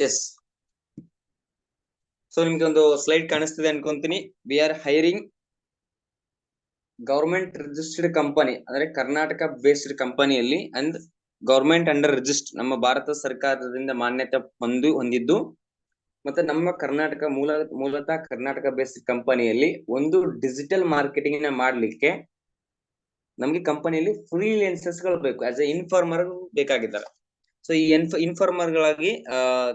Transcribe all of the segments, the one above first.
S. So ನಿಮ್ಗೆ ಒಂದು slide ಕಾಣಿಸ್ತಿದೆ ಅನ್ಕೊಂತೀನಿ. We are hiring government registered company, ಅಂದ್ರೆ ಕರ್ನಾಟಕ ಬೇಸ್ಡ್ ಕಂಪನಿಯಲ್ಲಿ ಅಂಡ್ ಗವರ್ಮೆಂಟ್ ಅಂಡರ್ ರಿಜಿಸ್ಟರ್, ನಮ್ಮ ಭಾರತ ಸರ್ಕಾರದಿಂದ ಮಾನ್ಯತೆ ಹೊಂದಿದ್ದು ಮತ್ತೆ ನಮ್ಮ ಕರ್ನಾಟಕ ಮೂಲತಃ ಕರ್ನಾಟಕ ಬೇಸ್ಡ್ ಕಂಪನಿಯಲ್ಲಿ ಒಂದು ಡಿಜಿಟಲ್ ಮಾರ್ಕೆಟಿಂಗ್ ನ ಮಾಡ್ಲಿಕ್ಕೆ ನಮ್ಗೆ ಕಂಪನಿಯಲ್ಲಿ ಫ್ರೀಲಾನ್ಸರ್ಸ್ ಗಳು ಬೇಕು, ಆಸ್ ಎ ಇನ್ಫಾರ್ಮರ್ ಬೇಕಾಗಿದ್ದಾರೆ. ಸೊ ಈ ಇನ್ಫಾರ್ಮರ್ ಗಳಾಗಿ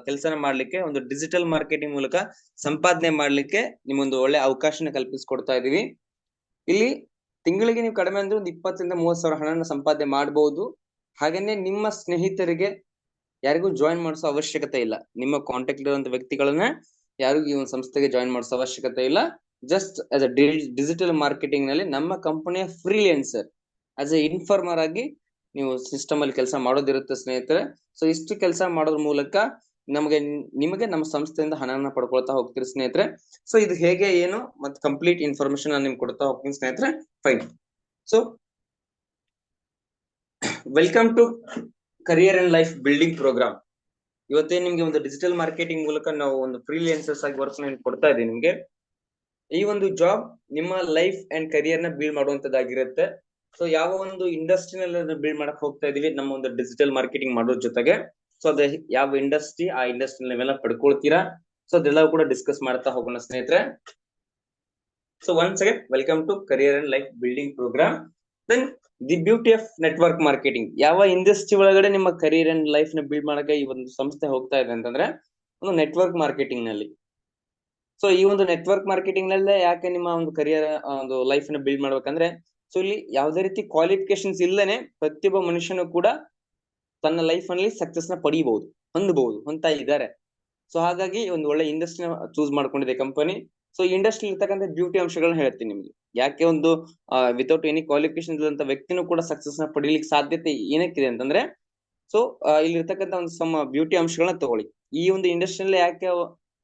ಕೆಲಸನ ಮಾಡ್ಲಿಕ್ಕೆ ಒಂದು ಡಿಜಿಟಲ್ ಮಾರ್ಕೆಟಿಂಗ್ ಮೂಲಕ ಸಂಪಾದನೆ ಮಾಡ್ಲಿಕ್ಕೆ ನಿಮ್ಮೊಂದು ಒಳ್ಳೆ ಅವಕಾಶನ ಕಲ್ಪಿಸ್ಕೊಡ್ತಾ ಇದೀವಿ. ಇಲ್ಲಿ ತಿಂಗಳಿಗೆ ನೀವು ಕಡಿಮೆ ಅಂದ್ರೆ ಒಂದು 20,000-30,000 ಹಣನ ಸಂಪಾದನೆ ಮಾಡಬಹುದು. ಹಾಗೇನೆ ನಿಮ್ಮ ಸ್ನೇಹಿತರಿಗೆ ಯಾರಿಗೂ ಜಾಯಿನ್ ಮಾಡಿಸೋ ಅವಶ್ಯಕತೆ ಇಲ್ಲ. ನಿಮ್ಮ ಕಾಂಟ್ಯಾಕ್ಟ್ ಇರುವಂತ ವ್ಯಕ್ತಿಗಳನ್ನ ಯಾರಿಗೂ ಈ ಒಂದು ಸಂಸ್ಥೆಗೆ ಜಾಯಿನ್ ಮಾಡಿಸೋ ಅವಶ್ಯಕತೆ ಇಲ್ಲ. Just as a digital marketing ನಲ್ಲಿ ನಮ್ಮ ಕಂಪನಿಯ ಫ್ರೀಲಾನ್ಸರ್ ಆಸ್ ಎ ಇನ್ಫಾರ್ಮರ್ ಆಗಿ ನೀವು ಸಿಸ್ಟಮ್ ಅಲ್ಲಿ ಕೆಲಸ ಮಾಡೋದಿರುತ್ತೆ ಸ್ನೇಹಿತರೆ. ಸೊ ಇಷ್ಟು ಕೆಲಸ ಮಾಡೋದ್ರ ಮೂಲಕ ನಿಮಗೆ ನಮ್ಮ ಸಂಸ್ಥೆಯಿಂದ ಹಣನ ಪಡ್ಕೊಳ್ತಾ ಹೋಗ್ತೀರಿ ಸ್ನೇಹಿತರೆ. ಸೊ ಇದು ಹೇಗೆ ಏನು ಮತ್ತೆ ಕಂಪ್ಲೀಟ್ ಇನ್ಫಾರ್ಮೇಶನ್ ನಾನು ನಿಮ್ಗೆ ಕೊಡ್ತಾ ಹೋಗ್ತೀನಿ ಸ್ನೇಹಿತರೆ. Fine. So welcome to career and life building programme. ಇವತ್ತೇ ನಿಮ್ಗೆ ಒಂದು ಡಿಜಿಟಲ್ ಮಾರ್ಕೆಟಿಂಗ್ ಮೂಲಕ ನಾವು ಒಂದು ಫ್ರೀಲಾನ್ಸರ್ಸ್ ಆಗಿ ವರ್ಕ್ ಕೊಡ್ತಾ ಇದ್ದೀವಿ ನಿಮ್ಗೆ. ಈ ಒಂದು ಜಾಬ್ ನಿಮ್ಮ ಲೈಫ್ ಅಂಡ್ ಕರಿಯರ್ ನ ಬಿಲ್ಡ್ ಮಾಡುವಂತದ್ದಾಗಿರುತ್ತೆ. ಸೊ ಯಾವ ಒಂದು ಇಂಡಸ್ಟ್ರಿನಲ್ಲಿ ಬಿಲ್ಡ್ ಮಾಡಕ್ ಹೋಗ್ತಾ ಇದೀವಿ ನಮ್ಮ ಒಂದು ಡಿಜಿಟಲ್ ಮಾರ್ಕೆಟಿಂಗ್ ಮಾಡೋದ್ರ ಜೊತೆಗೆ, ಸೊ ಅದ ಯಾವ ಇಂಡಸ್ಟ್ರಿ, ಆ ಇಂಡಸ್ಟ್ರಿ ನೀವೆಲ್ಲ ಪಡ್ಕೊಳ್ತೀರಾ, ಸೊ ಅದೆಲ್ಲ ಕೂಡ ಡಿಸ್ಕಸ್ ಮಾಡ್ತಾ ಹೋಗೋಣ ಸ್ನೇಹಿತರೆ. So once again welcome to career and life building programme. Then the beauty of network marketing. ಯಾವ ಇಂಡಸ್ಟ್ರಿ ಒಳಗಡೆ ನಿಮ್ಮ ಕರಿಯರ್ ಅಂಡ್ ಲೈಫ್ ನ ಬಿಲ್ಡ್ ಮಾಡಕ್ಕೆ ಈ ಒಂದು ಸಂಸ್ಥೆ ಹೋಗ್ತಾ ಇದೆ ಅಂತಂದ್ರೆ ಒಂದು ನೆಟ್ವರ್ಕ್ ಮಾರ್ಕೆಟಿಂಗ್ ನಲ್ಲಿ. ಸೊ ಈ ಒಂದು ನೆಟ್ವರ್ಕ್ ಮಾರ್ಕೆಟಿಂಗ್ ನಲ್ಲೇ ಯಾಕೆ ನಿಮ್ಮ ಒಂದು ಕರಿಯರ್ ಒಂದು ಲೈಫ್ ನ ಬಿಲ್ಡ್ ಮಾಡ್ಬೇಕಂದ್ರೆ, ಸೊ ಇಲ್ಲಿ ಯಾವುದೇ ರೀತಿ ಕ್ವಾಲಿಫಿಕೇಶನ್ಸ್ ಇಲ್ಲದೇನೆ ಪ್ರತಿಯೊಬ್ಬ ಮನುಷ್ಯನು ಕೂಡ ತನ್ನ ಲೈಫ್ ನಲ್ಲಿ ಸಕ್ಸಸ್ ನ ಹೊಂದ್ತಾ ಇದ್ದಾರೆ. ಸೊ ಹಾಗಾಗಿ ಒಂದು ಒಳ್ಳೆ ಇಂಡಸ್ಟ್ರಿನ ಚೂಸ್ ಮಾಡ್ಕೊಂಡಿದೆ ಕಂಪನಿ. ಸೊ ಇಂಡಸ್ಟ್ರಿ ಇರ್ತಕ್ಕಂಥ ಬ್ಯೂಟಿ ಅಂಶಗಳನ್ನ ಹೇಳ್ತೀನಿ ನಿಮ್ಗೆ. ಯಾಕೆ ಒಂದು ವಿತೌಟ್ ಎನಿ ಕ್ವಾಲಿಫಿಕೇಶನ್ ಇಲ್ಲಂತ ವ್ಯಕ್ತಿನೂ ಕೂಡ ಸಕ್ಸಸ್ ನ ಪಡೀಲಿಕ್ಕೆ ಸಾಧ್ಯತೆ ಏನಕ್ಕಿದೆ ಅಂತಂದ್ರೆ, ಸೊ ಇಲ್ಲಿ ಇರ್ತಕ್ಕಂಥ ಒಂದು ಸಮ ಬ್ಯೂಟಿ ಅಂಶಗಳನ್ನ ತಗೊಳ್ಳಿ. ಈ ಒಂದು ಇಂಡಸ್ಟ್ರಿಯಲ್ಲಿ ಯಾಕೆ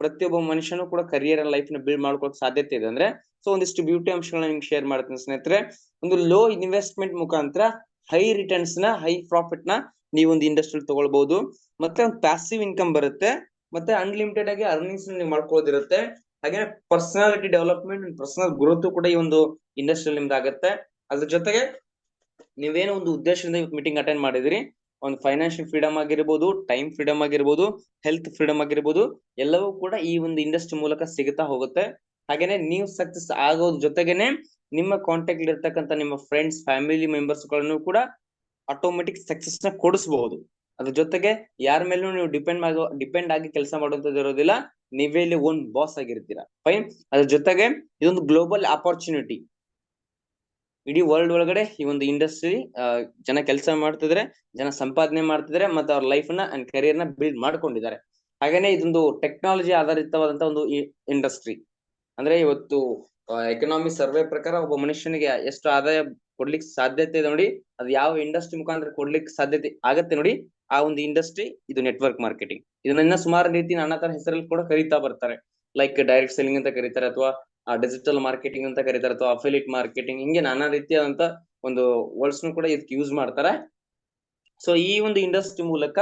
ಪ್ರತಿಯೊಬ್ಬ ಮನುಷ್ಯನು ಕೂಡ ಕರಿಯರ್ ಲೈಫ್ ನ ಬಿಲ್ಡ್ ಮಾಡ್ಕೊಳ್ಳೋಕೆ ಸಾಧ್ಯತೆ ಇದೆ ಅಂದ್ರೆ, ಸೊ ಒಂದಿಷ್ಟು ಬ್ಯೂಟಿ ಅಂಶಗಳನ್ನ ನಿಮ್ಗೆ ಶೇರ್ ಮಾಡ್ತೀನಿ ಸ್ನೇಹಿತರೆ. ಒಂದು ಲೋ ಇನ್ವೆಸ್ಟ್ಮೆಂಟ್ ಮುಖಾಂತರ ಹೈ ರಿಟರ್ನ್ಸ್ ನ, ಹೈ ಪ್ರಾಫಿಟ್ ನ ನೀವು ಒಂದು ಇಂಡಸ್ಟ್ರಿ ತಗೊಳ್ಬಹುದು. ಮತ್ತೆ ಒಂದು ಪ್ಯಾಸಿವ್ ಇನ್ಕಮ್ ಬರುತ್ತೆ, ಮತ್ತೆ ಅನ್ಲಿಮಿಟೆಡ್ ಆಗಿ ಅರ್ನಿಂಗ್ಸ್ ನೀವು ಮಾಡ್ಕೊಳ್ಳೋದಿರುತ್ತೆ. ಹಾಗೆ ಪರ್ಸನಾಲಿಟಿ ಡೆವಲಪ್ಮೆಂಟ್, ಪರ್ಸನಲ್ ಗ್ರೋತ್ ಕೂಡ ಈ ಒಂದು ಇಂಡಸ್ಟ್ರಿಯಲ್ಲಿ ನಿಮ್ದು ಆಗುತ್ತೆ. ಅದ್ರ ಜೊತೆಗೆ ನೀವೇನೋ ಒಂದು ಉದ್ದೇಶದಿಂದ ಮೀಟಿಂಗ್ ಅಟೆಂಡ್ ಮಾಡಿದಿರಿ, ಒಂದು ಫೈನಾನ್ಷಿಯಲ್ ಫ್ರೀಡಮ್ ಆಗಿರ್ಬೋದು, ಟೈಮ್ ಫ್ರೀಡಮ್ ಆಗಿರ್ಬೋದು, ಹೆಲ್ತ್ ಫ್ರೀಡಮ್ ಆಗಿರ್ಬೋದು, ಎಲ್ಲವೂ ಕೂಡ ಈ ಒಂದು ಇಂಡಸ್ಟ್ರಿ ಮೂಲಕ ಸಿಗುತ್ತಾ ಹೋಗುತ್ತೆ. ಹಾಗೇನೆ ನೀವು ಸಕ್ಸಸ್ ಆಗೋದ್ರ ಜೊತೆಗೇನೆ ನಿಮ್ಮ ಕಾಂಟ್ಯಾಕ್ಟ್ ಇರ್ತಕ್ಕಂಥ ನಿಮ್ಮ ಫ್ರೆಂಡ್ಸ್, ಫ್ಯಾಮಿಲಿ ಮೆಂಬರ್ಸ್ ಗಳನ್ನು ಕೂಡ ಆಟೋಮೆಟಿಕ್ ಸಕ್ಸಸ್ ನ ಕೊಡಿಸಬಹುದು. ಅದ್ರ ಜೊತೆಗೆ ಯಾರ ಮೇಲೂ ನೀವು ಡಿಪೆಂಡ್ ಆಗಿ ಕೆಲಸ ಮಾಡುವಂತದ್ದು ಇರೋದಿಲ್ಲ. ನೀವೇ ಇಲ್ಲಿ ಓನ್ ಬಾಸ್ ಆಗಿರ್ತೀರಾ. ಫೈನ್. ಅದ್ರ ಜೊತೆಗೆ ಇದೊಂದು ಗ್ಲೋಬಲ್ ಆಪರ್ಚುನಿಟಿ. ಇಡೀ ವರ್ಲ್ಡ್ ಒಳಗಡೆ ಈ ಒಂದು ಇಂಡಸ್ಟ್ರಿ ಜನ ಕೆಲಸ ಮಾಡ್ತಿದ್ರೆ, ಜನ ಸಂಪಾದನೆ ಮಾಡ್ತಿದ್ರೆ, ಮತ್ತೆ ಅವ್ರ ಲೈಫ್ ನ ಅಂಡ್ ಕರಿಯರ್ ನ ಬಿಲ್ಡ್ ಮಾಡ್ಕೊಂಡಿದ್ದಾರೆ. ಹಾಗೇನೆ ಇದೊಂದು ಟೆಕ್ನಾಲಜಿ ಆಧಾರಿತವಾದಂತ ಒಂದು ಇಂಡಸ್ಟ್ರಿ. ಅಂದ್ರೆ ಇವತ್ತು ಎಕನಾಮಿ ಸರ್ವೆ ಪ್ರಕಾರ ಒಬ್ಬ ಮನುಷ್ಯನಿಗೆ ಎಷ್ಟು ಆದಾಯ ಕೊಡ್ಲಿಕ್ಕೆ ಸಾಧ್ಯತೆ ಇದೆ ನೋಡಿ, ಅದು ಯಾವ ಇಂಡಸ್ಟ್ರಿ ಮುಖಾಂತರ ಕೊಡ್ಲಿಕ್ಕೆ ಸಾಧ್ಯತೆ ಆಗತ್ತೆ ನೋಡಿ, ಆ ಒಂದು ಇಂಡಸ್ಟ್ರಿ ಇದು ನೆಟ್ವರ್ಕ್ ಮಾರ್ಕೆಟಿಂಗ್. ಇದನ್ನ ಸುಮಾರು ರೀತಿ ನಾನಾ ತರ ಹೆಸರಲ್ಲಿ ಕೂಡ ಕರೀತಾ ಬರ್ತಾರೆ. ಲೈಕ್ ಡೈರೆಕ್ಟ್ ಸೆಲ್ಲಿಂಗ್ ಅಂತ ಕರೀತಾರೆ, ಅಥವಾ ಡಿಜಿಟಲ್ ಮಾರ್ಕೆಟಿಂಗ್ ಅಂತ ಕರೀತಾರೆ, ಅಥವಾ ಅಫಿಲಿಯೇಟ್ ಮಾರ್ಕೆಟಿಂಗ್, ಹಿಂಗೆ ನಾನಾ ರೀತಿಯಾದಂತ ಒಂದು ವರ್ಡ್ಸ್ ಕೂಡ ಇದಕ್ಕೆ ಯೂಸ್ ಮಾಡ್ತಾರೆ. ಸೊ ಈ ಒಂದು ಇಂಡಸ್ಟ್ರಿ ಮೂಲಕ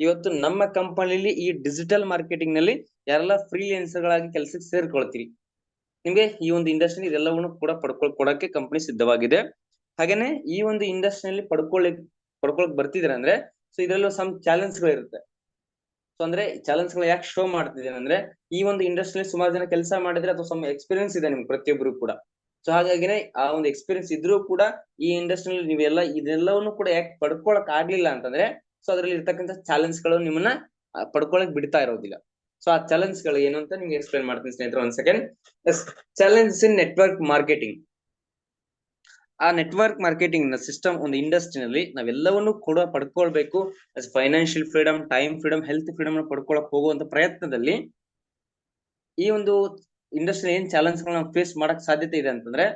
ಇವತ್ತು ನಮ್ಮ ಕಂಪನಿಯಲ್ಲಿ ಈ ಡಿಜಿಟಲ್ ಮಾರ್ಕೆಟಿಂಗ್ ನಲ್ಲಿ ಯಾರೆಲ್ಲ ಫ್ರೀಲಾನ್ಸರ್ ಗಳಾಗಿ ಕೆಲಸಕ್ಕೆ ಸೇರ್ಕೊಳ್ತೀರಿ, ನಿಮ್ಗೆ ಈ ಒಂದು ಇಂಡಸ್ಟ್ರಿ ಇದೆಲ್ಲವನ್ನು ಕೂಡ ಕೊಡಕ್ಕೆ ಕಂಪನಿ ಸಿದ್ಧವಾಗಿದೆ. ಹಾಗೇನೆ ಈ ಒಂದು ಇಂಡಸ್ಟ್ರಿಯಲ್ಲಿ ಪಡ್ಕೊಳಕ್ ಬರ್ತಿದ್ರೆ ಅಂದ್ರೆ, ಸೊ ಇದರಲ್ಲೂ ಸಮ್ ಚಾಲೆಂಜ್ ಗಳು ಇರುತ್ತೆ. ಸೊ ಅಂದ್ರೆ ಚಾಲೆಂಜ್ ಗಳು ಯಾಕೆ ಶೋ ಮಾಡ್ತಿದ್ದೇನೆ ಅಂದ್ರೆ, ಈ ಒಂದು ಇಂಡಸ್ಟ್ರಿಯಲ್ಲಿ ಸುಮಾರು ಜನ ಕೆಲಸ ಮಾಡಿದ್ರೆ ಅಥವಾ ಸಮ್ ಎಕ್ಸ್ಪೀರಿಯನ್ಸ್ ಇದೆ ನಿಮ್ಗೆ ಪ್ರತಿಯೊಬ್ಬರು ಕೂಡ. ಸೊ ಹಾಗಾಗಿನೇ ಆ ಒಂದು ಎಕ್ಸ್ಪೀರಿಯನ್ಸ್ ಇದ್ರೂ ಕೂಡ ಈ ಇಂಡಸ್ಟ್ರಿಯಲ್ಲಿ ಇದೆಲ್ಲವನ್ನು ಕೂಡ ಯಾಕೆ ಪಡ್ಕೊಳಕ್ ಆಗ್ಲಿಲ್ಲ ಅಂತಂದ್ರೆ, ಸೊ ಅದ್ರಲ್ಲಿ ಇರ್ತಕ್ಕಂಥ ಚಾಲೆಂಜ್ ಗಳು ನಿಮ್ಮನ್ನ ಪಡ್ಕೊಳಕ್ ಬಿಡ್ತಾ ಇರೋದಿಲ್ಲ. ಸೊ ಆ ಚಾಲೆಂಜ್ ಗಳು ಏನು ಅಂತ ನಿಮ್ಗೆ ಎಕ್ಸ್ಪ್ಲೈನ್ ಮಾಡ್ತೀನಿ ಸ್ನೇಹಿತರೆ. ಒಂದ್ second. Challenge in network marketing. ಆ ನೆಟ್ವರ್ಕ್ ಮಾರ್ಕೆಟಿಂಗ್ ನ ಸಿಸ್ಟಮ್ ಒಂದು ಇಂಡಸ್ಟ್ರಿನಲ್ಲಿ ನಾವೆಲ್ಲವನ್ನು ಕೂಡ ಪಡ್ಕೊಳ್ಬೇಕು. Financial freedom, time freedom, health freedom ಪಡ್ಕೊಳಕ್ ಹೋಗುವಂತ ಪ್ರಯತ್ನದಲ್ಲಿ ಈ ಒಂದು ಇಂಡಸ್ಟ್ರಿ ಏನ್ ಚಾಲೆಂಜ್ ಗಳನ್ನ ಫೇಸ್ ಮಾಡಕ್ ಸಾಧ್ಯತೆ ಇದೆ ಅಂತಂದ್ರೆ,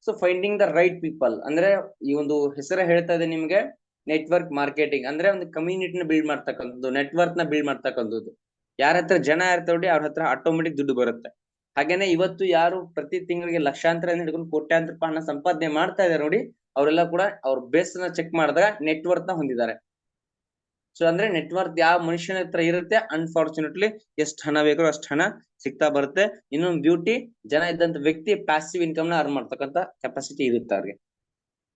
so finding the right people. ಅಂದ್ರೆ ಈ ಒಂದು ಹೆಸರೇ ಹೇಳ್ತಾ ಇದೆ ನಿಮ್ಗೆ, ನೆಟ್ವರ್ಕ್ ಮಾರ್ಕೆಟಿಂಗ್ ಅಂದ್ರೆ ಒಂದು ಕಮ್ಯುನಿಟಿನ ಬಿಲ್ಡ್ ಮಾಡ್ತಕ್ಕಂಥದ್ದು, ನೆಟ್ವರ್ಕ್ ನ ಬಿಲ್ಡ್ ಮಾಡ್ತಕ್ಕಂಥದ್ದು. ಯಾರ ಹತ್ರ ಜನ ಇರ್ತಾವ್ರಿ ಅವ್ರ ಹತ್ರ ಆಟೋಮೆಟಿಕ್ ದುಡ್ಡು ಬರುತ್ತೆ. ಹಾಗೇನೆ ಇವತ್ತು ಯಾರು ಪ್ರತಿ ತಿಂಗಳಿಗೆ ಲಕ್ಷಾಂತರ ಹಿಡ್ಕೊಂಡು ಕೋಟ್ಯಾಂತರ ರೂಪಾಯಿ ಹಣ ಸಂಪಾದನೆ ಮಾಡ್ತಾ ಇದಾರೆ ನೋಡಿ, ಅವರೆಲ್ಲ ಕೂಡ ಅವ್ರ ಬೇಸ್ ನ ಚೆಕ್ ಮಾಡಿದಾಗ ನೆಟ್ವರ್ಕ್ ನ ಹೊಂದಿದ್ದಾರೆ. ಸೊ ಅಂದ್ರೆ ನೆಟ್ವರ್ಕ್ ಯಾವ ಮನುಷ್ಯನ ಹತ್ರ ಇರುತ್ತೆ, ಅನ್ಫಾರ್ಚುನೇಟ್ಲಿ ಎಷ್ಟು ಹಣ ಬೇಕೋ ಅಷ್ಟು ಹಣ ಸಿಗ್ತಾ ಬರುತ್ತೆ. ಇನ್ನೊಂದು ಬ್ಯೂಟಿ, ಜನ ಇದ್ದಂತ ವ್ಯಕ್ತಿ ಪ್ಯಾಸಿವ್ ಇನ್ಕಮ್ ನ ಅರ್ನ್ ಮಾಡ್ತಕ್ಕಂತ ಕೆಪಾಸಿಟಿ ಇರುತ್ತೆ ಅವ್ರಿಗೆ.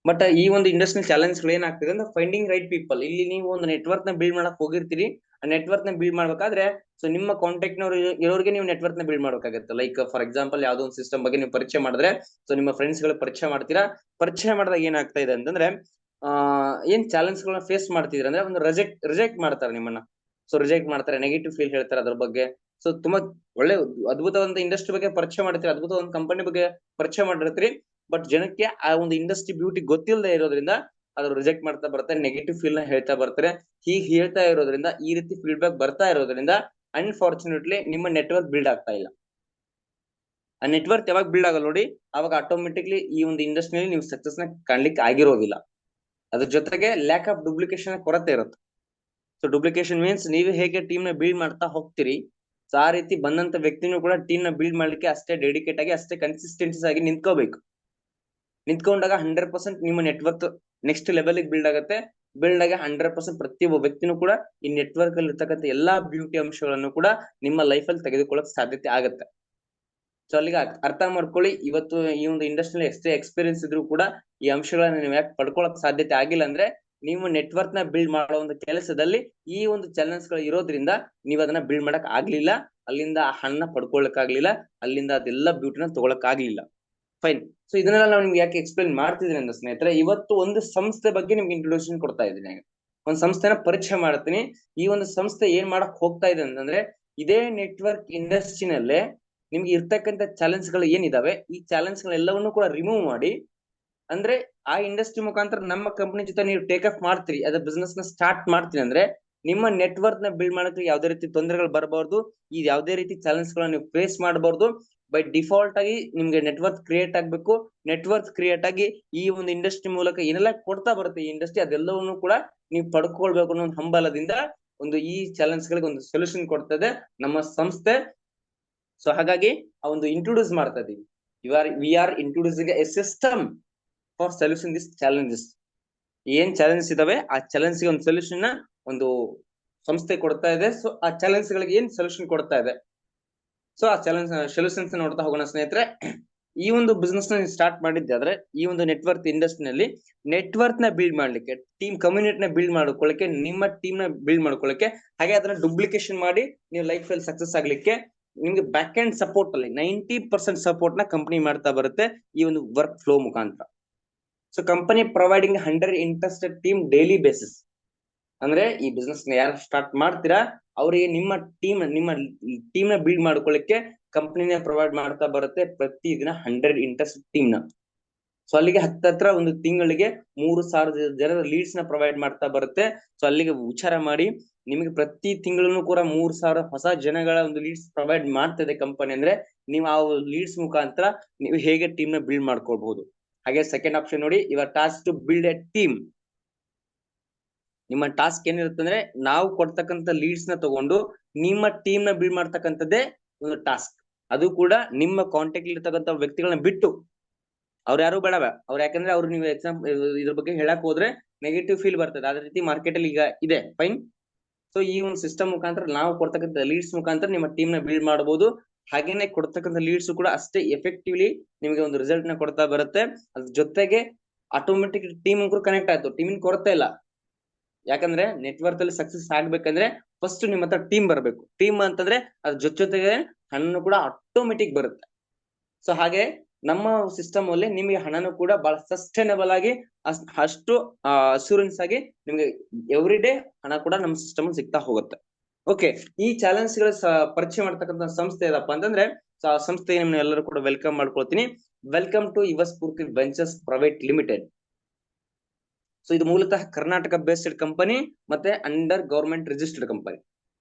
ಬಟ್ ಈ ಒಂದು ಇಂಡಸ್ಟ್ರಿಯಲ್ ಚಾಲೆಂಜ್ ಗಳು ಏನಾಗ್ತದೆ ಅಂದ್ರೆ ಫೈಂಡಿಂಗ್ ರೈಟ್ ಪೀಪಲ್. ಇಲ್ಲಿ ನೀವು ಒಂದು ನೆಟ್ವರ್ಕ್ ನ ಬಿಲ್ಡ್ ಮಾಡಕ್ ಹೋಗಿರ್ತೀರಿ, ಆ ನೆಟ್ವರ್ಕ್ ನ ಬಿಲ್ಡ್ ಮಾಡ್ಬೇಕಾದ್ರೆ ಸೊ ನಿಮ್ಮ ಕಾಂಟ್ಯಾಕ್ಟ್ ನವರು ಇರೋರಿಗೆ ನೀವು ನೆಟ್ವರ್ಕ್ ನ ಬಿಲ್ಡ್ ಮಾಡ್ಬೇಕಾಗುತ್ತೆ. ಲೈಕ್ ಫಾರ್ ಎಕ್ಸಾಂಪಲ್ ಯಾವ್ದೋ ಒಂದು ಸಿಸ್ಟಮ್ ಬಗ್ಗೆ ನೀವು ಪರಿಚಯ ಮಾಡಿದ್ರೆ, ಸೊ ನಿಮ್ಮ ಫ್ರೆಂಡ್ಸ್ ಗಳು ಪರಿಚಯ ಮಾಡ್ತೀರಾ. ಪರಿಚಯ ಮಾಡಿದಾಗ ಏನಾಗ್ತಾ ಇದೆ ಅಂತಂದ್ರೆ ಏನ್ ಚಾಲೆಂಜ್ ಗಳನ್ನ ಫೇಸ್ ಮಾಡ್ತಿದ್ರೆ ಅಂದ್ರೆ ಒಂದು ರಿಜೆಕ್ಟ್ ಮಾಡ್ತಾರೆ ನಿಮ್ಮನ್ನ. ಸೊ ರಿಜೆಕ್ಟ್ ಮಾಡ್ತಾರೆ, ನೆಗೆಟಿವ್ ಫೀಲ್ ಹೇಳ್ತಾರೆ ಅದ್ರ ಬಗ್ಗೆ. ಸೊ ತುಂಬಾ ಒಳ್ಳೆ ಅದ್ಭುತವಾದ ಇಂಡಸ್ಟ್ರಿ ಬಗ್ಗೆ ಪರಿಚಯ ಮಾಡ್ತೀರಿ, ಅದ್ಭುತ ಒಂದು ಕಂಪನಿ ಬಗ್ಗೆ ಪರಿಚಯ ಮಾಡಿರ್ತೀರಿ. ಬಟ್ ಜನಕ್ಕೆ ಆ ಒಂದು ಇಂಡಸ್ಟ್ರಿ ಬ್ಯೂಟಿ ಗೊತ್ತಿಲ್ಲದೆ ಇರೋದ್ರಿಂದ ಅದು ರಿಜೆಕ್ಟ್ ಮಾಡ್ತಾ ಬರ್ತಾರೆ, ನೆಗೆಟಿವ್ ಫೀಲ್ ನ ಹೇಳ್ತಾ ಬರ್ತಾರೆ. ಹೀಗೆ ಹೇಳ್ತಾ ಇರೋದ್ರಿಂದ, ಈ ರೀತಿ ಫೀಡ್ಬ್ಯಾಕ್ ಬರ್ತಾ ಇರೋದ್ರಿಂದ ಅನ್ಫಾರ್ಚುನೇಟ್ಲಿ ನಿಮ್ಮ ನೆಟ್ವರ್ಕ್ ಬಿಲ್ಡ್ ಆಗ್ತಾ ಇಲ್ಲ. ಆ ನೆಟ್ವರ್ಕ್ ಯಾವಾಗ ಬಿಲ್ಡ್ ಆಗಲ್ಲ ನೋಡಿ, ಅವಾಗ ಆಟೋಮೆಟಿಕ್ಲಿ ಈ ಒಂದು ಇಂಡಸ್ಟ್ರಿಯಲ್ಲಿ ನೀವು ಸಕ್ಸಸ್ ನ ಕಾಣ್ಲಿಕ್ಕೆ ಆಗಿರೋದಿಲ್ಲ. ಅದ್ರ ಜೊತೆಗೆ ಲ್ಯಾಕ್ ಆಫ್ ಡುಪ್ಲಿಕೇಶನ್ ಕೊರತೆ ಇರುತ್ತೆ. ಸೊ ಡುಪ್ಲಿಕೇಶನ್ ಮೀನ್ಸ್ ನೀವು ಹೇಗೆ ಟೀಮ್ ನ ಬಿಲ್ಡ್ ಮಾಡ್ತಾ ಹೋಗ್ತೀರಿ, ಸೊ ಆ ರೀತಿ ಬಂದಂತ ವ್ಯಕ್ತಿನೂ ಕೂಡ ಟೀಮ್ ನ ಬಿಲ್ಡ್ ಮಾಡ್ಲಿಕ್ಕೆ ಅಷ್ಟೇ ಡೆಡಿಕೇಟ್ ಆಗಿ, ಅಷ್ಟೇ ಕನ್ಸಿಸ್ಟೆನ್ಸಿ ಆಗಿ ನಿಂತ್ಕೋಬೇಕು. ನಿಂತ್ಕೊಂಡಾಗ 100% ನಿಮ್ಮ ನೆಟ್ವರ್ಕ್ ನೆಕ್ಸ್ಟ್ ಲೆವೆಲ್ ಬಿಲ್ಡ್ ಆಗುತ್ತೆ. ಬಿಲ್ಡ್ ಆಗಿ 100% ಪ್ರತಿಯೊಬ್ಬ ವ್ಯಕ್ತಿನೂ ಕೂಡ ಈ ನೆಟ್ವರ್ಕ್ ಅಲ್ಲಿ ಇರ್ತಕ್ಕಂಥ ಎಲ್ಲಾ ಬ್ಯೂಟಿ ಅಂಶಗಳನ್ನು ಕೂಡ ನಿಮ್ಮ ಲೈಫ್ ಅಲ್ಲಿ ತೆಗೆದುಕೊಳ್ಳಕ್ ಸಾಧ್ಯತೆ ಆಗುತ್ತೆ. ಸೊ ಅಲ್ಲಿಗೆ ಅರ್ಥ ಮಾಡ್ಕೊಳ್ಳಿ, ಇವತ್ತು ಈ ಒಂದು ಇಂಡಸ್ಟ್ರಿಯಲ್ಲಿ ಎಷ್ಟೇ ಎಕ್ಸ್ಪೀರಿಯನ್ಸ್ ಇದ್ರೂ ಕೂಡ ಈ ಅಂಶಗಳನ್ನ ನೀವು ಯಾಕೆ ಪಡ್ಕೊಳಕ್ ಸಾಧ್ಯತೆ ಆಗಿಲ್ಲ ಅಂದ್ರೆ, ನೀವು ನೆಟ್ವರ್ಕ್ ನ ಬಿಲ್ಡ್ ಮಾಡೋ ಒಂದು ಕೆಲಸದಲ್ಲಿ ಈ ಒಂದು ಚಾಲೆಂಜ್ ಗಳು ಇರೋದ್ರಿಂದ ನೀವು ಅದನ್ನ ಬಿಲ್ಡ್ ಮಾಡಕ್ ಆಗ್ಲಿಲ್ಲ, ಅಲ್ಲಿಂದ ಆ ಹಣ್ಣ ಪಡ್ಕೊಳಕ್ ಆಗ್ಲಿಲ್ಲ, ಅಲ್ಲಿಂದ ಅದೆಲ್ಲ ಬ್ಯೂಟಿನ ತಗೊಳಕ್ ಆಗ್ಲಿಲ್ಲ. ಫೈನ್. ಸೊ ಇದನ್ನೆಲ್ಲ ನಾವು ನಿಮ್ಗೆ ಯಾಕೆ ಎಕ್ಸ್ಪ್ಲೈನ್ ಮಾಡ್ತಿದ್ದೀನಿ ಅಂದ್ರೆ ಸ್ನೇಹಿತರೆ, ಇವತ್ತು ಒಂದು ಸಂಸ್ಥೆ ಬಗ್ಗೆ ನಿಮ್ಗೆ ಇಂಟ್ರೊಡಕ್ಷನ್ ಕೊಡ್ತಾ ಇದ್ದೀನಿ. ಒಂದು ಸಂಸ್ಥೆನ ಪರಿಚಯ ಮಾಡ್ತೀನಿ. ಈ ಒಂದು ಸಂಸ್ಥೆ ಏನ್ ಮಾಡಕ್ ಹೋಗ್ತಾ ಇದೆ ಅಂತಂದ್ರೆ, ಇದೇ ನೆಟ್ವರ್ಕ್ ಇಂಡಸ್ಟ್ರಿನಲ್ಲೇ ನಿಮ್ಗೆ ಇರ್ತಕ್ಕಂಥ ಚಾಲೆಂಜ್ ಗಳು ಏನಿದಾವೆ, ಈ ಚಾಲೆಂಜ್ ಗಳೆಲ್ಲವನ್ನೂ ಕೂಡ ರಿಮೂವ್ ಮಾಡಿ, ಅಂದ್ರೆ ಆ ಇಂಡಸ್ಟ್ರಿ ಮುಖಾಂತರ ನಮ್ಮ ಕಂಪನಿ ಜೊತೆ ನೀವು ಟೇಕ್ ಆಫ್ ಮಾಡ್ತೀರಿ, ಅದ ಬಿಸ್ನೆಸ್ ನ ಸ್ಟಾರ್ಟ್ ಮಾಡ್ತೀರಿ ಅಂದ್ರೆ ನಿಮ್ಮ ನೆಟ್ವರ್ಕ್ ನ ಬಿಲ್ಡ್ ಮಾಡಕ್ಕೆ ಯಾವುದೇ ರೀತಿ ತೊಂದರೆಗಳು ಬರಬಾರ್ದು, ಈ ಯಾವುದೇ ರೀತಿ ಚಾಲೆಂಜ್ ಗಳನ್ನ ನೀವು ಫೇಸ್ ಮಾಡಬಾರ್ದು. ಬೈ ಡಿಫಾಲ್ಟ್ ಆಗಿ ನಿಮ್ಗೆ ನೆಟ್ವರ್ಕ್ ಕ್ರಿಯೇಟ್ ಆಗ್ಬೇಕು. ನೆಟ್ವರ್ಕ್ ಕ್ರಿಯೇಟ್ ಆಗಿ ಈ ಒಂದು ಇಂಡಸ್ಟ್ರಿ ಮೂಲಕ ಏನೆಲ್ಲ ಕೊಡ್ತಾ ಬರುತ್ತೆ ಈ ಇಂಡಸ್ಟ್ರಿ, ಅದೆಲ್ಲವನ್ನು ಕೂಡ ನೀವು ಪಡ್ಕೊಳ್ಬೇಕು ಅನ್ನೋ ಒಂದು ಹಂಬಲದಿಂದ ಒಂದು ಈ ಚಾಲೆಂಜ್ ಗಳಿಗೆ ಒಂದು ಸೊಲ್ಯೂಷನ್ ಕೊಡ್ತದೆ ನಮ್ಮ ಸಂಸ್ಥೆ. ಸೊ ಹಾಗಾಗಿ ಆ ಒಂದು ಇಂಟ್ರೊಡ್ಯೂಸ್ ಮಾಡ್ತಾ ಇದೀವಿ. We are introducing A system for solution this challenges. ಏನ್ ಚಾಲೆಂಜಸ್ ಇದಾವೆ ಆ ಚಾಲೆಂಜ್ ಗೆ ಒಂದು ಸೊಲ್ಯೂಷನ್ ಒಂದು ಸಂಸ್ಥೆ ಕೊಡ್ತಾ ಇದೆ. ಸೊ ಆ ಚಾಲೆಂಜ್ ಗಳಿಗೆ ಏನ್ ಸೊಲ್ಯೂಷನ್ ಕೊಡ್ತಾ ಇದೆ, ಸೊ ಆ ಸೊಲ್ಯೂಷನ್ಸ್ ನೋಡ್ತಾ ಹೋಗೋಣ ಸ್ನೇಹಿತರೆ. ಈ ಒಂದು ಬಿಸ್ನೆಸ್ ನ ಸ್ಟಾರ್ಟ್ ಮಾಡಿದ್ದಾದ್ರೆ, ಈ ಒಂದು ನೆಟ್ವರ್ಕ್ ಇಂಡಸ್ಟ್ರಿನಲ್ಲಿ ನೆಟ್ವರ್ಕ್ ನ ಬಿಲ್ಡ್ ಮಾಡ್ಲಿಕ್ಕೆ, ಟೀಮ್ ಕಮ್ಯುನಿಟಿ ನ ಬಿಲ್ಡ್ ಮಾಡ್ಕೊಳ್ಳಕ್ಕೆ, ನಿಮ್ಮ ಟೀಮ್ ನ ಬಿಲ್ಡ್ ಮಾಡ್ಕೊಳ್ಳಕ್ಕೆ, ಹಾಗೆ ಅದನ್ನ ಡುಪ್ಲಿಕೇಶನ್ ಮಾಡಿ ನೀವು ಲೈಫ್ ಅಲ್ಲಿ ಸಕ್ಸಸ್ ಆಗ್ಲಿಕ್ಕೆ ನಿಮ್ಗೆ ಬ್ಯಾಕ್ ಅಂಡ್ ಸಪೋರ್ಟ್ ಅಲ್ಲಿ 90% ಸಪೋರ್ಟ್ ನ ಕಂಪನಿ ಮಾಡ್ತಾ ಬರುತ್ತೆ ಈ ಒಂದು ವರ್ಕ್ ಫ್ಲೋ ಮುಖಾಂತರ. So company providing 100 interested team daily basis. ಅಂದ್ರೆ ಈ ಬಿಸ್ನೆಸ್ ನ ಯಾರು ಸ್ಟಾರ್ಟ್ ಮಾಡ್ತೀರಾ ಅವರಿಗೆ ನಿಮ್ಮ ಟೀಮ್ ನ ಬಿಲ್ಡ್ ಮಾಡ್ಕೊಳ್ಳಿಕ್ಕೆ ಕಂಪನಿನೇ ಪ್ರೊವೈಡ್ ಮಾಡ್ತಾ ಬರುತ್ತೆ ಪ್ರತಿ ದಿನ 100 ಇಂಟ್ರೆಸ್ಟೆಡ್ ಟೀಮ್ ನ. ಸೊ ಅಲ್ಲಿಗೆ ಹತ್ತತ್ರ ಒಂದು ತಿಂಗಳಿಗೆ 3,000 ಜನರ ಲೀಡ್ಸ್ ನ ಪ್ರೊವೈಡ್ ಮಾಡ್ತಾ ಬರುತ್ತೆ. ಸೊ ಅಲ್ಲಿಗೆ ವಿಚಾರ ಮಾಡಿ, ನಿಮಗೆ ಪ್ರತಿ ತಿಂಗಳನ್ನು ಕೂಡ 3,000 ಹೊಸ ಜನಗಳ ಒಂದು ಲೀಡ್ಸ್ ಪ್ರೊವೈಡ್ ಮಾಡ್ತದೆ ಕಂಪನಿ ಅಂದ್ರೆ, ನೀವು ಆ ಲೀಡ್ಸ್ ಮುಖಾಂತರ ನೀವು ಹೇಗೆ ಟೀಮ್ ನ ಬಿಲ್ಡ್ ಮಾಡ್ಕೊಳ್ಬಹುದು. ಹಾಗೆ ಸೆಕೆಂಡ್ ಆಪ್ಷನ್ ನೋಡಿ, your task to build a team. ನಿಮ್ಮ ಟಾಸ್ಕ್ ಏನಿರುತ್ತೆ ಅಂದ್ರೆ, ನಾವು ಕೊಡ್ತಕ್ಕಂಥ ಲೀಡ್ಸ್ ನ ತಗೊಂಡು ನಿಮ್ಮ ಟೀಮ್ ನ ಬಿಲ್ಡ್ ಮಾಡ್ತಕ್ಕಂಥದ್ದೇ ಒಂದು ಟಾಸ್ಕ್. ಅದು ಕೂಡ ನಿಮ್ಮ ಕಾಂಟ್ಯಾಕ್ಟ್ ಇರ್ತಕ್ಕಂಥ ವ್ಯಕ್ತಿಗಳನ್ನ ಬಿಟ್ಟು, ಅವ್ರು ಯಾರು ಬೇಡವ, ಅವ್ರು ಯಾಕಂದ್ರೆ ಅವ್ರು ನೀವು ಇದ್ರ ಬಗ್ಗೆ ಹೇಳಕ್ ಹೋದ್ರೆ ನೆಗೆಟಿವ್ ಫೀಲ್ ಬರ್ತದೆ. ಅದೇ ರೀತಿ ಮಾರ್ಕೆಟ್ ಅಲ್ಲಿ ಈಗ ಇದೆ. ಫೈನ್. ಸೊ ಈ ಒಂದು ಸಿಸ್ಟಮ್ ಮುಖಾಂತರ ನಾವು ಕೊಡ್ತಕ್ಕಂಥ ಲೀಡ್ಸ್ ಮುಖಾಂತರ ನಿಮ್ಮ ಟೀಮ್ ನ ಬಿಲ್ಡ್ ಮಾಡಬಹುದು. ಹಾಗೇನೆ ಕೊಡ್ತಕ್ಕಂಥ ಲೀಡ್ಸ್ ಕೂಡ ಅಷ್ಟೇ ಎಫೆಕ್ಟಿವ್ಲಿ ನಿಮಗೆ ಒಂದು ರಿಸಲ್ಟ್ ನ ಕೊಡ್ತಾ ಬರುತ್ತೆ. ಅದ್ರ ಜೊತೆಗೆ ಆಟೋಮೆಟಿಕ್ ಟೀಮ್ ಕನೆಕ್ಟ್ ಆಯ್ತು, ಟೀಮಿನ ಕೊರತೆ ಇಲ್ಲ. ಯಾಕಂದ್ರೆ ನೆಟ್ವರ್ಕ್ ಅಲ್ಲಿ ಸಕ್ಸಸ್ ಆಗ್ಬೇಕಂದ್ರೆ ಫಸ್ಟ್ ನಿಮ್ಮ ಹತ್ರ ಟೀಮ್ ಬರಬೇಕು. ಟೀಮ್ ಅಂತಂದ್ರೆ ಅದ್ರ ಜೊತೆಗೆ ಹಣ್ಣು ಕೂಡ ಆಟೋಮೆಟಿಕ್ ಬರುತ್ತೆ. ಸೊ ಹಾಗೆ ನಮ್ಮ ಸಿಸ್ಟಮ್ ಅಲ್ಲಿ ನಿಮಗೆ ಹಣನು ಕೂಡ ಬಹಳ ಸಸ್ಟೈನಬಲ್ ಆಗಿ ಅಷ್ಟು ಅಶ್ಯೂರೆನ್ಸ್ ಆಗಿ ನಿಮ್ಗೆ ಎವ್ರಿ ಡೇ ಹಣ ಕೂಡ ನಮ್ಮ ಸಿಸ್ಟಮ್ ಸಿಗ್ತಾ ಹೋಗುತ್ತೆ. ಓಕೆ, ಈ ಚಾಲೆಂಜ್ ಗಳ ಪರಿಚಯ ಮಾಡ್ತಕ್ಕಂಥ ಸಂಸ್ಥೆ ಏನಪ್ಪಾ ಅಂತಂದ್ರೆ, ಆ ಸಂಸ್ಥೆಗೆ ನಿಮ್ನ ಎಲ್ಲರೂ ಕೂಡ ವೆಲ್ಕಮ್ ಮಾಡ್ಕೊಳ್ತೀನಿ. ವೆಲ್ಕಮ್ ಟು ಯುವ Spoorthi ventures private limited. So ಇದು ಮೂಲತಃ ಕರ್ನಾಟಕ ಬೇಸ್ಡ್ ಕಂಪನಿ ಮತ್ತೆ under government registered company.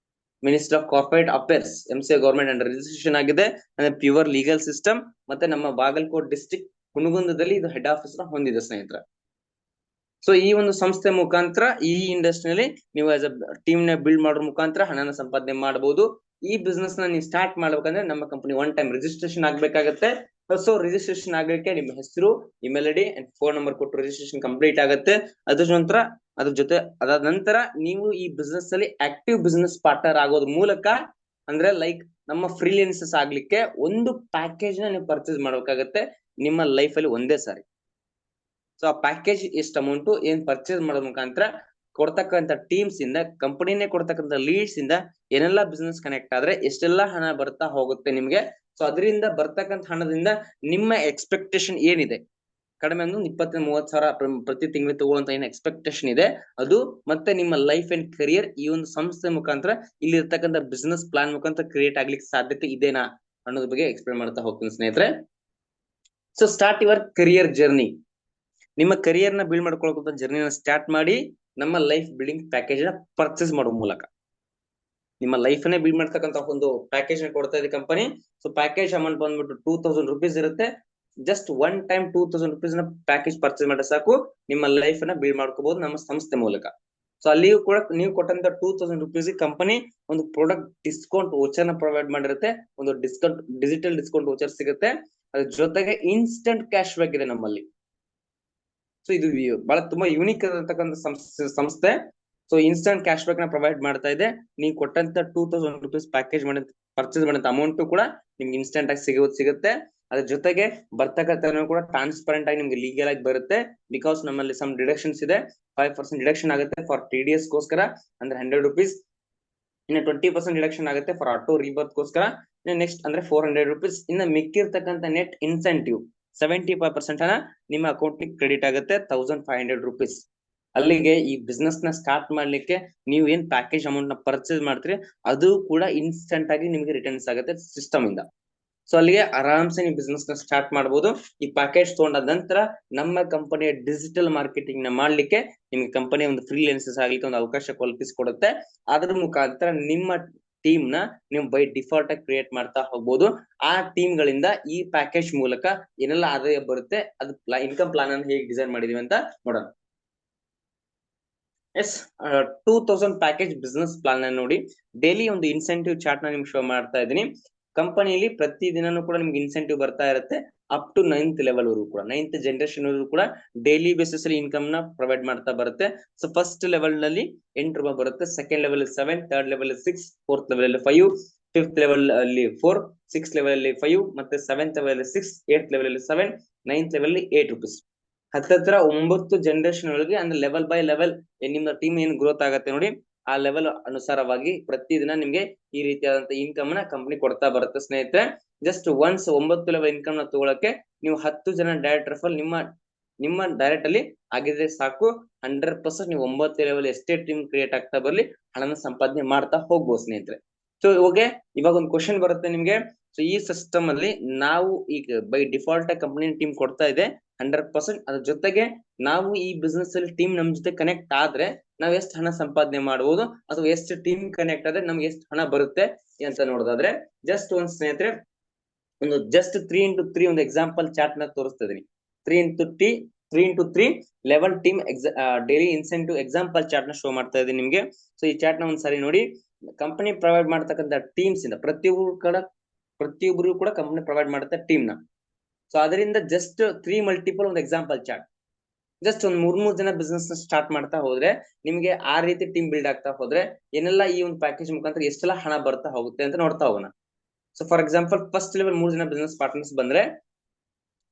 Minister of corporate affairs MCA government under registration ಆಗಿದೆ. ಅಂದ್ರೆ ಪ್ಯೂರ್ ಲೀಗಲ್ ಸಿಸ್ಟಮ್. ಮತ್ತೆ ನಮ್ಮ ಬಾಗಲಕೋಟ್ ಡಿಸ್ಟ್ರಿಕ್ಟ್ ಹುನಗುಂದದಲ್ಲಿ ಇದು ಹೆಡ್ ಆಫೀಸ್ ನ ಹೊಂದಿದೆ ಸ್ನೇಹಿತರೆ. ಸೊ ಈ ಒಂದು ಸಂಸ್ಥೆ ಮುಖಾಂತರ ಈ ಇಂಡಸ್ಟ್ರಿಯಲ್ಲಿ ನೀವು ಆಸ್ ಅ ಟೀಮ್ ನ ಬಿಲ್ಡ್ ಮಾಡೋ ಮುಖಾಂತರ ಹಣನ ಸಂಪಾದನೆ ಮಾಡಬಹುದು. ಈ ಬಿಸ್ನೆಸ್ ನ ನೀವು ಸ್ಟಾರ್ಟ್ ಮಾಡ್ಬೇಕಂದ್ರೆ ನಮ್ಮ ಕಂಪನಿ ಒನ್ ಟೈಮ್ ರಿಜಿಸ್ಟ್ರೇಷನ್ ಆಗ್ಬೇಕಾಗತ್ತೆ. ಸೊ ರಿಜಿಸ್ಟ್ರೇಷನ್ ಆಗ್ಲಿಕ್ಕೆ ನಿಮ್ಮ ಹೆಸರು, email ID and phone number ಕೊಟ್ಟು ರಿಜಿಸ್ಟ್ರೇಷನ್ ಕಂಪ್ಲೀಟ್ ಆಗುತ್ತೆ. ಅದ್ರ ನಂತರ ಅದ್ರ ಜೊತೆ ಅದಾದ ನಂತರ ನೀವು ಈ ಬಿಸ್ನೆಸ್ ಅಲ್ಲಿ ಆಕ್ಟಿವ್ ಬಿಸ್ನೆಸ್ ಪಾರ್ಟ್ನರ್ ಆಗೋದ್ ಮೂಲಕ, ಅಂದ್ರೆ ಲೈಕ್ ನಮ್ಮ ಫ್ರೀಲಾನ್ಸಸ್ ಆಗ್ಲಿಕ್ಕೆ ಒಂದು ಪ್ಯಾಕೇಜ್ ನ ನೀವು ಪರ್ಚೇಸ್ ಮಾಡ್ಬೇಕಾಗತ್ತೆ ನಿಮ್ಮ ಲೈಫ್ ಅಲ್ಲಿ ಒಂದೇ ಸಾರಿ. ಸೊ ಆ ಪ್ಯಾಕೇಜ್ ಎಷ್ಟು ಅಮೌಂಟ್ ಏನ್ ಪರ್ಚೇಸ್ ಮಾಡೋ ಮುಖಾಂತರ ಕೊಡ್ತಕ್ಕಂತ ಟೀಮ್ಸ್ ಇಂದ, ಕಂಪನಿನೇ ಕೊಡ್ತಕ್ಕಂತ ಲೀಡ್ಸ್ ಇಂದ ಏನೆಲ್ಲಾ ಬಿಸ್ನೆಸ್ ಕನೆಕ್ಟ್ ಆದ್ರೆ ಎಷ್ಟೆಲ್ಲಾ ಹಣ ಬರ್ತಾ ಹೋಗುತ್ತೆ ನಿಮ್ಗೆ. ಸೊ ಅದರಿಂದ ಬರ್ತಕ್ಕಂತ ಹಣದಿಂದ ನಿಮ್ಮ ಎಕ್ಸ್ಪೆಕ್ಟೇಷನ್ ಏನಿದೆ, ಕಡಿಮೆ ಅಂದ್ರೆ 20-30 ಸಾವಿರ ಪ್ರತಿ ತಿಂಗಳು ತಗೊಳ್ಳುವಂತ ಏನ್ ಎಕ್ಸ್ಪೆಕ್ಟೇಷನ್ ಇದೆ ಅದು, ಮತ್ತೆ ನಿಮ್ಮ ಲೈಫ್ ಅಂಡ್ ಕರಿಯರ್ ಈ ಒಂದು ಸಂಸ್ಥೆ ಮುಖಾಂತರ ಇಲ್ಲಿ ಇರ್ತಕ್ಕಂಥ ಬಿಸ್ನೆಸ್ ಪ್ಲಾನ್ ಮುಖಾಂತರ ಕ್ರಿಯೇಟ್ ಆಗ್ಲಿಕ್ಕೆ ಸಾಧ್ಯತೆ ಇದೆನಾ ಅನ್ನೋದ್ರ ಬಗ್ಗೆ ಎಕ್ಸ್ಪ್ಲೇನ್ ಮಾಡ್ತಾ ಹೋಗ್ತೀನಿ ಸ್ನೇಹಿತರೆ. So start your career journey. ನಿಮ್ಮ ಕರಿಯರ್ ನ ಬಿಲ್ಡ್ ಮಾಡ್ಕೊಳ್ಳೋಕೆ ಜರ್ನಿನ ಸ್ಟಾರ್ಟ್ ಮಾಡಿ ನಮ್ಮ ಲೈಫ್ ಬಿಲ್ಡಿಂಗ್ ಪ್ಯಾಕೇಜ್ ನ ಪರ್ಚೇಸ್ ಮಾಡೋ ಮೂಲಕ. ನಿಮ್ಮ ಲೈಫ್ ನೇ ಬಿಲ್ಡ್ ಮಾಡ್ತಕ್ಕಂತ ಒಂದು ಪ್ಯಾಕೇಜ್ ನ ಕೊಡ್ತಾ ಇದೆ ಕಂಪನಿ. ಸೊ ಪ್ಯಾಕೇಜ್ ಅಮೌಂಟ್ ಬಂದ್ಬಿಟ್ಟು 2000 rupees ಇರುತ್ತೆ. ಜಸ್ಟ್ ಒನ್ ಟೈಮ್ 2000 rupees ನ ಪ್ಯಾಕೇಜ್ ಪರ್ಚೇಸ್ ಮಾಡಿದ್ರೆ ಸಾಕು, ನಿಮ್ಮ ಲೈಫ್ ನ ಬಿಲ್ಡ್ ಮಾಡ್ಕೋಬಹುದು ನಮ್ಮ ಸಂಸ್ಥೆ ಮೂಲಕ. ಸೊ ಅಲ್ಲಿಯೂ ಕೂಡ ನೀವು ಕೊಟ್ಟಂತ 2000 rupees ಕಂಪನಿ ಒಂದು ಪ್ರಾಡಕ್ಟ್ ಡಿಸ್ಕೌಂಟ್ ವೋಚರ್ ನ ಪ್ರೊವೈಡ್ ಮಾಡಿರುತ್ತೆ. ಒಂದು ಡಿಸ್ಕೌಂಟ್, ಡಿಜಿಟಲ್ ಡಿಸ್ಕೌಂಟ್ ವೋಚರ್ ಸಿಗುತ್ತೆ. ಅದ್ರ ಜೊತೆಗೆ ಇನ್ಸ್ಟೆಂಟ್ ಕ್ಯಾಶ್ ಬ್ಯಾಕ್ ಇದೆ ನಮ್ಮಲ್ಲಿ. ಸೊ ಇದು ಬಹಳ ತುಂಬಾ ಯೂನಿಕ್ ಆಗಿರ್ತಕ್ಕಂಥ ಸಂಸ್ಥೆ. ಸೊ ಇನ್ಸ್ಟೆಂಟ್ ಕ್ಯಾಶ್ ಬ್ಯಾಕ್ ನ ಪ್ರೊವೈಡ್ ಮಾಡ್ತಾ ಇದೆ. ನೀವು ಕೊಟ್ಟಂತ 2000 rupees ಪ್ಯಾಕೇಜ್ ಮಾಡಿ ಪರ್ಚೇಸ್ ಮಾಡಿದ ಅಮೌಂಟ್ ಕೂಡ ನಿಮ್ಗೆ ಇನ್ಸ್ಟೆಂಟ್ ಆಗಿ ಸಿಗುತ್ತೆ. ಅದ್ರ ಜೊತೆಗೆ ಬರ್ತಕ್ಕಂಥ ಕೂಡ ಟ್ರಾನ್ಸ್ಪರೆಂಟ್ ಆಗಿ ನಿಮ್ಗೆ ಲೀಗಲ್ ಆಗಿ ಬರುತ್ತೆ. ಬಿಕಾಸ್ ನಮ್ಮಲ್ಲಿ ಸಮ್ ಡಿಡಕ್ಷನ್ಸ್ ಇದೆ. 5% ಡಿಡಕ್ಷನ್ ಆಗುತ್ತೆ ಫಾರ್ TDS ಗೋಸ್ಕರ, ಅಂದ್ರೆ 100 rupees. ಇನ್ನು 20% ಡಿಡಕ್ಷನ್ ಆಗುತ್ತೆ ಫಾರ್ ಆಟೋ ರೀಬರ್ತ್ ಗೋಸ್ಕರ. ನೆಕ್ಸ್ಟ್ ಅಂದ್ರೆ 400 rupees. ಇನ್ನು ಮಿಕ್ಕಿರ್ತಕ್ಕಂಥ ನೆಟ್ ಇನ್ಸೆಂಟಿವ್ 75% ಹಣ ನಿಮ್ಮ ಅಕೌಂಟ್ ಕ್ರೆಡಿಟ್ ಆಗುತ್ತೆ, 1500 rupees. ಅಲ್ಲಿಗೆ ಈ ಬಿಸ್ನೆಸ್ ನ ಸ್ಟಾರ್ಟ್ ಮಾಡ್ಲಿಕ್ಕೆ ನೀವು ಏನ್ ಪ್ಯಾಕೇಜ್ ಅಮೌಂಟ್ ನ ಪರ್ಚೇಸ್ ಮಾಡ್ತೀರಿ ಅದು ಕೂಡ ಇನ್ಸ್ಟೆಂಟ್ ಆಗಿ ನಿಮಗೆ ರಿಟರ್ನ್ಸ್ ಆಗುತ್ತೆ ಸಿಸ್ಟಮ್ ಇಂದ. ಸೊ ಅಲ್ಲಿಗೆ ಆರಾಮ್ಸೆ ನೀವು ಬಿಸ್ನೆಸ್ ನ ಸ್ಟಾರ್ಟ್ ಮಾಡಬಹುದು. ಈ ಪ್ಯಾಕೇಜ್ ತಗೊಂಡ ನಂತರ ನಮ್ಮ ಕಂಪನಿಯ ಡಿಜಿಟಲ್ ಮಾರ್ಕೆಟಿಂಗ್ ನ ಮಾಡ್ಲಿಕ್ಕೆ ನಿಮ್ಗೆ ಕಂಪನಿ ಒಂದು ಫ್ರೀಲಾನ್ಸಸ್ ಆಗ್ಲಿಕ್ಕೆ ಒಂದು ಅವಕಾಶ ಕಲ್ಪಿಸಿಕೊಡುತ್ತೆ. ಅದ್ರ ಮುಖಾಂತರ ನಿಮ್ಮ ಟೀಮ್ ನ ನೀವು ಬೈ ಡಿಫಾಲ್ಟ್ ಆಗಿ ಕ್ರಿಯೇಟ್ ಮಾಡ್ತಾ ಹೋಗ್ಬೋದು. ಆ ಟೀಮ್ ಗಳಿಂದ ಈ ಪ್ಯಾಕೇಜ್ ಮೂಲಕ ಏನೆಲ್ಲ ಆದಾಯ ಬರುತ್ತೆ, ಅದು ಇನ್ಕಮ್ ಪ್ಲಾನ್ ಅನ್ನು ಹೇಗೆ ಡಿಸೈನ್ ಮಾಡಿದೀವಿ ಅಂತ ನೋಡೋಣ. ಎಸ್, 2000 ಪ್ಯಾಕೇಜ್ ಬಿಸ್ನೆಸ್ ಪ್ಲಾನ್ ನ ನೋಡಿ. ಡೈಲಿ ಒಂದು ಇನ್ಸೆಂಟಿವ್ ಚಾರ್ಟ್ ನ ನಿಮ್ಗೆ ಶೋ ಮಾಡ್ತಾ ಇದ್ದೀನಿ. ಕಂಪನಿಯಲ್ಲಿ ಪ್ರತಿ ದಿನನೂ ಕೂಡ ನಿಮ್ಗೆ ಇನ್ಸೆಂಟಿವ್ ಬರ್ತಾ ಇರುತ್ತೆ ಅಪ್ ಟು 9th ಲೆವೆಲ್ ವರೆಗೂ ಕೂಡ, 9th ಜನರೇಷನ್ ವರೆಗೂ ಕೂಡ ಡೈಲಿ ಬೇಸಿಸ್ ಅಲ್ಲಿ ಇನ್ಕಮ್ ನ ಪ್ರೊವೈಡ್ ಮಾಡ್ತಾ ಬರುತ್ತೆ. ಸೊ ಫಸ್ಟ್ ಲೆವೆಲ್ ನಲ್ಲಿ 8 ರೂಪಾಯಿ ಬರುತ್ತೆ, second level 7, third level 6, fourth level 5, fifth level ಅಲ್ಲಿ 4, ಸಿಕ್ಸ್ ಲೆವೆಲ್ ಅಲ್ಲಿ 5, ಮತ್ತೆ ಸೆವೆಂತ್ ಲೆವೆಲ್ 6, ಏಟ್ ಲೆವೆಲ್ ಅಲ್ಲಿ 7, ನೈನ್ತ್ ಲೆವೆಲ್ 8 rupees. ಹತ್ತತ್ರ 9 ಜನರೇಷನ್ ಒಳಗೆ, ಅಂದ್ರೆ ಲೆವೆಲ್ ಬೈ ಲೆವೆಲ್ ನಿಮ್ಮ ಟೀಮ್ ಏನ್ ಗ್ರೋತ್ ಆಗತ್ತೆ ನೋಡಿ, ಆ ಲೆವೆಲ್ ಅನುಸಾರವಾಗಿ ಪ್ರತಿದಿನ ನಿಮ್ಗೆ ಈ ರೀತಿಯಾದಂತ ಇನ್ಕಮ್ ನ ಕಂಪನಿ ಕೊಡ್ತಾ ಬರುತ್ತೆ ಸ್ನೇಹಿತರೆ. ಜಸ್ಟ್ ಒನ್ಸ್ 9 ಲೆವೆಲ್ ಇನ್ಕಮ್ ನ ತಗೊಳಕ್ಕೆ ನೀವು 10 ಜನ ಡೈರೆಕ್ಟ್ ರೆಫರ್ ನಿಮ್ಮ ಡೈರೆಕ್ಟ್ ಅಲ್ಲಿ ಆಗಿದ್ರೆ ಸಾಕು. 100% ನೀವು 9 ಲೆವೆಲ್ ಎಷ್ಟೇ ಟೀಮ್ ಕ್ರಿಯೇಟ್ ಆಗ್ತಾ ಬರ್ಲಿ ಹಣನ ಸಂಪಾದನೆ ಮಾಡ್ತಾ ಹೋಗ್ಬೋದು ಸ್ನೇಹಿತರೆ. ಸೊ ಇವಾಗ ಒಂದು ಕ್ವಶನ್ ಬರುತ್ತೆ ನಿಮ್ಗೆ. ಸೊ ಈ ಸಿಸ್ಟಮ್ ಅಲ್ಲಿ ನಾವು ಈಗ ಬೈ ಡಿಫಾಲ್ಟ್ ಕಂಪನಿ ಟೀಮ್ ಕೊಡ್ತಾ ಇದೆ 100%. ಅದ್ರ ಜೊತೆಗೆ ನಾವು ಈ ಬಿಸ್ನೆಸ್ ಅಲ್ಲಿ ಟೀಮ್ ನಮ್ ಜೊತೆ ಕನೆಕ್ಟ್ ಆದ್ರೆ ನಾವ್ ಎಷ್ಟು ಹಣ ಸಂಪಾದನೆ ಮಾಡಬಹುದು, ಅಥವಾ ಎಷ್ಟು ಟೀಮ್ ಕನೆಕ್ಟ್ ಆದ್ರೆ ನಮ್ಗೆ ಎಷ್ಟು ಹಣ ಬರುತ್ತೆ ಅಂತ ನೋಡೋದಾದ್ರೆ, ಜಸ್ಟ್ ಒಂದ್ ಸ್ನೇಹಿತರೆ ಒಂದು ಜಸ್ಟ್ 3x3 ಒಂದು ಎಕ್ಸಾಂಪಲ್ ಚಾರ್ಟ್ ನ ತೋರಿಸ್ತಾ ಇದೀನಿ. 3x3 level team daily incentive example chart ನ ಶೋ ಮಾಡ್ತಾ ಇದೀನಿ ನಿಮ್ಗೆ. ಸೊ ಈ ಚಾರ್ಟ್ ನ ಒಂದ್ಸರಿ ನೋಡಿ. ಕಂಪನಿ ಪ್ರೊವೈಡ್ ಮಾಡ್ತಕ್ಕಂಥ ಟೀಮ್ಸ್ ಇಂದ ಪ್ರತಿಯೊಬ್ಬರು ಕೂಡ ಕಂಪನಿ ಪ್ರೊವೈಡ್ ಮಾಡುತ್ತೆ ಟೀಮ್ ನ. ಸೊ ಅದರಿಂದ ಜಸ್ಟ್ 3 ಮಲ್ಟಿಪಲ್ ಒಂದು ಎಕ್ಸಾಂಪಲ್ ಚಾರ್ಟ್. ಜಸ್ಟ್ ಒಂದ್ 3 ಜನ ಬಿಸ್ನೆಸ್ ಸ್ಟಾರ್ಟ್ ಮಾಡ್ತಾ ಹೋದ್ರೆ ನಿಮ್ಗೆ ಆ ರೀತಿ ಟೀಮ್ ಬಿಲ್ಡ್ ಆಗ್ತಾ ಹೋದ್ರೆ ಏನೆಲ್ಲ ಈ ಒಂದು ಪ್ಯಾಕೇಜ್ ಮುಖಾಂತರ ಎಷ್ಟೆಲ್ಲ ಹಣ ಬರ್ತಾ ಹೋಗುತ್ತೆ ಅಂತ ನೋಡ್ತಾ ಹೋಗೋಣ. So for example first level 3 ಜನ ಬಿಸ್ನೆಸ್ ಪಾರ್ಟ್ನರ್ಸ್ ಬಂದ್ರೆ,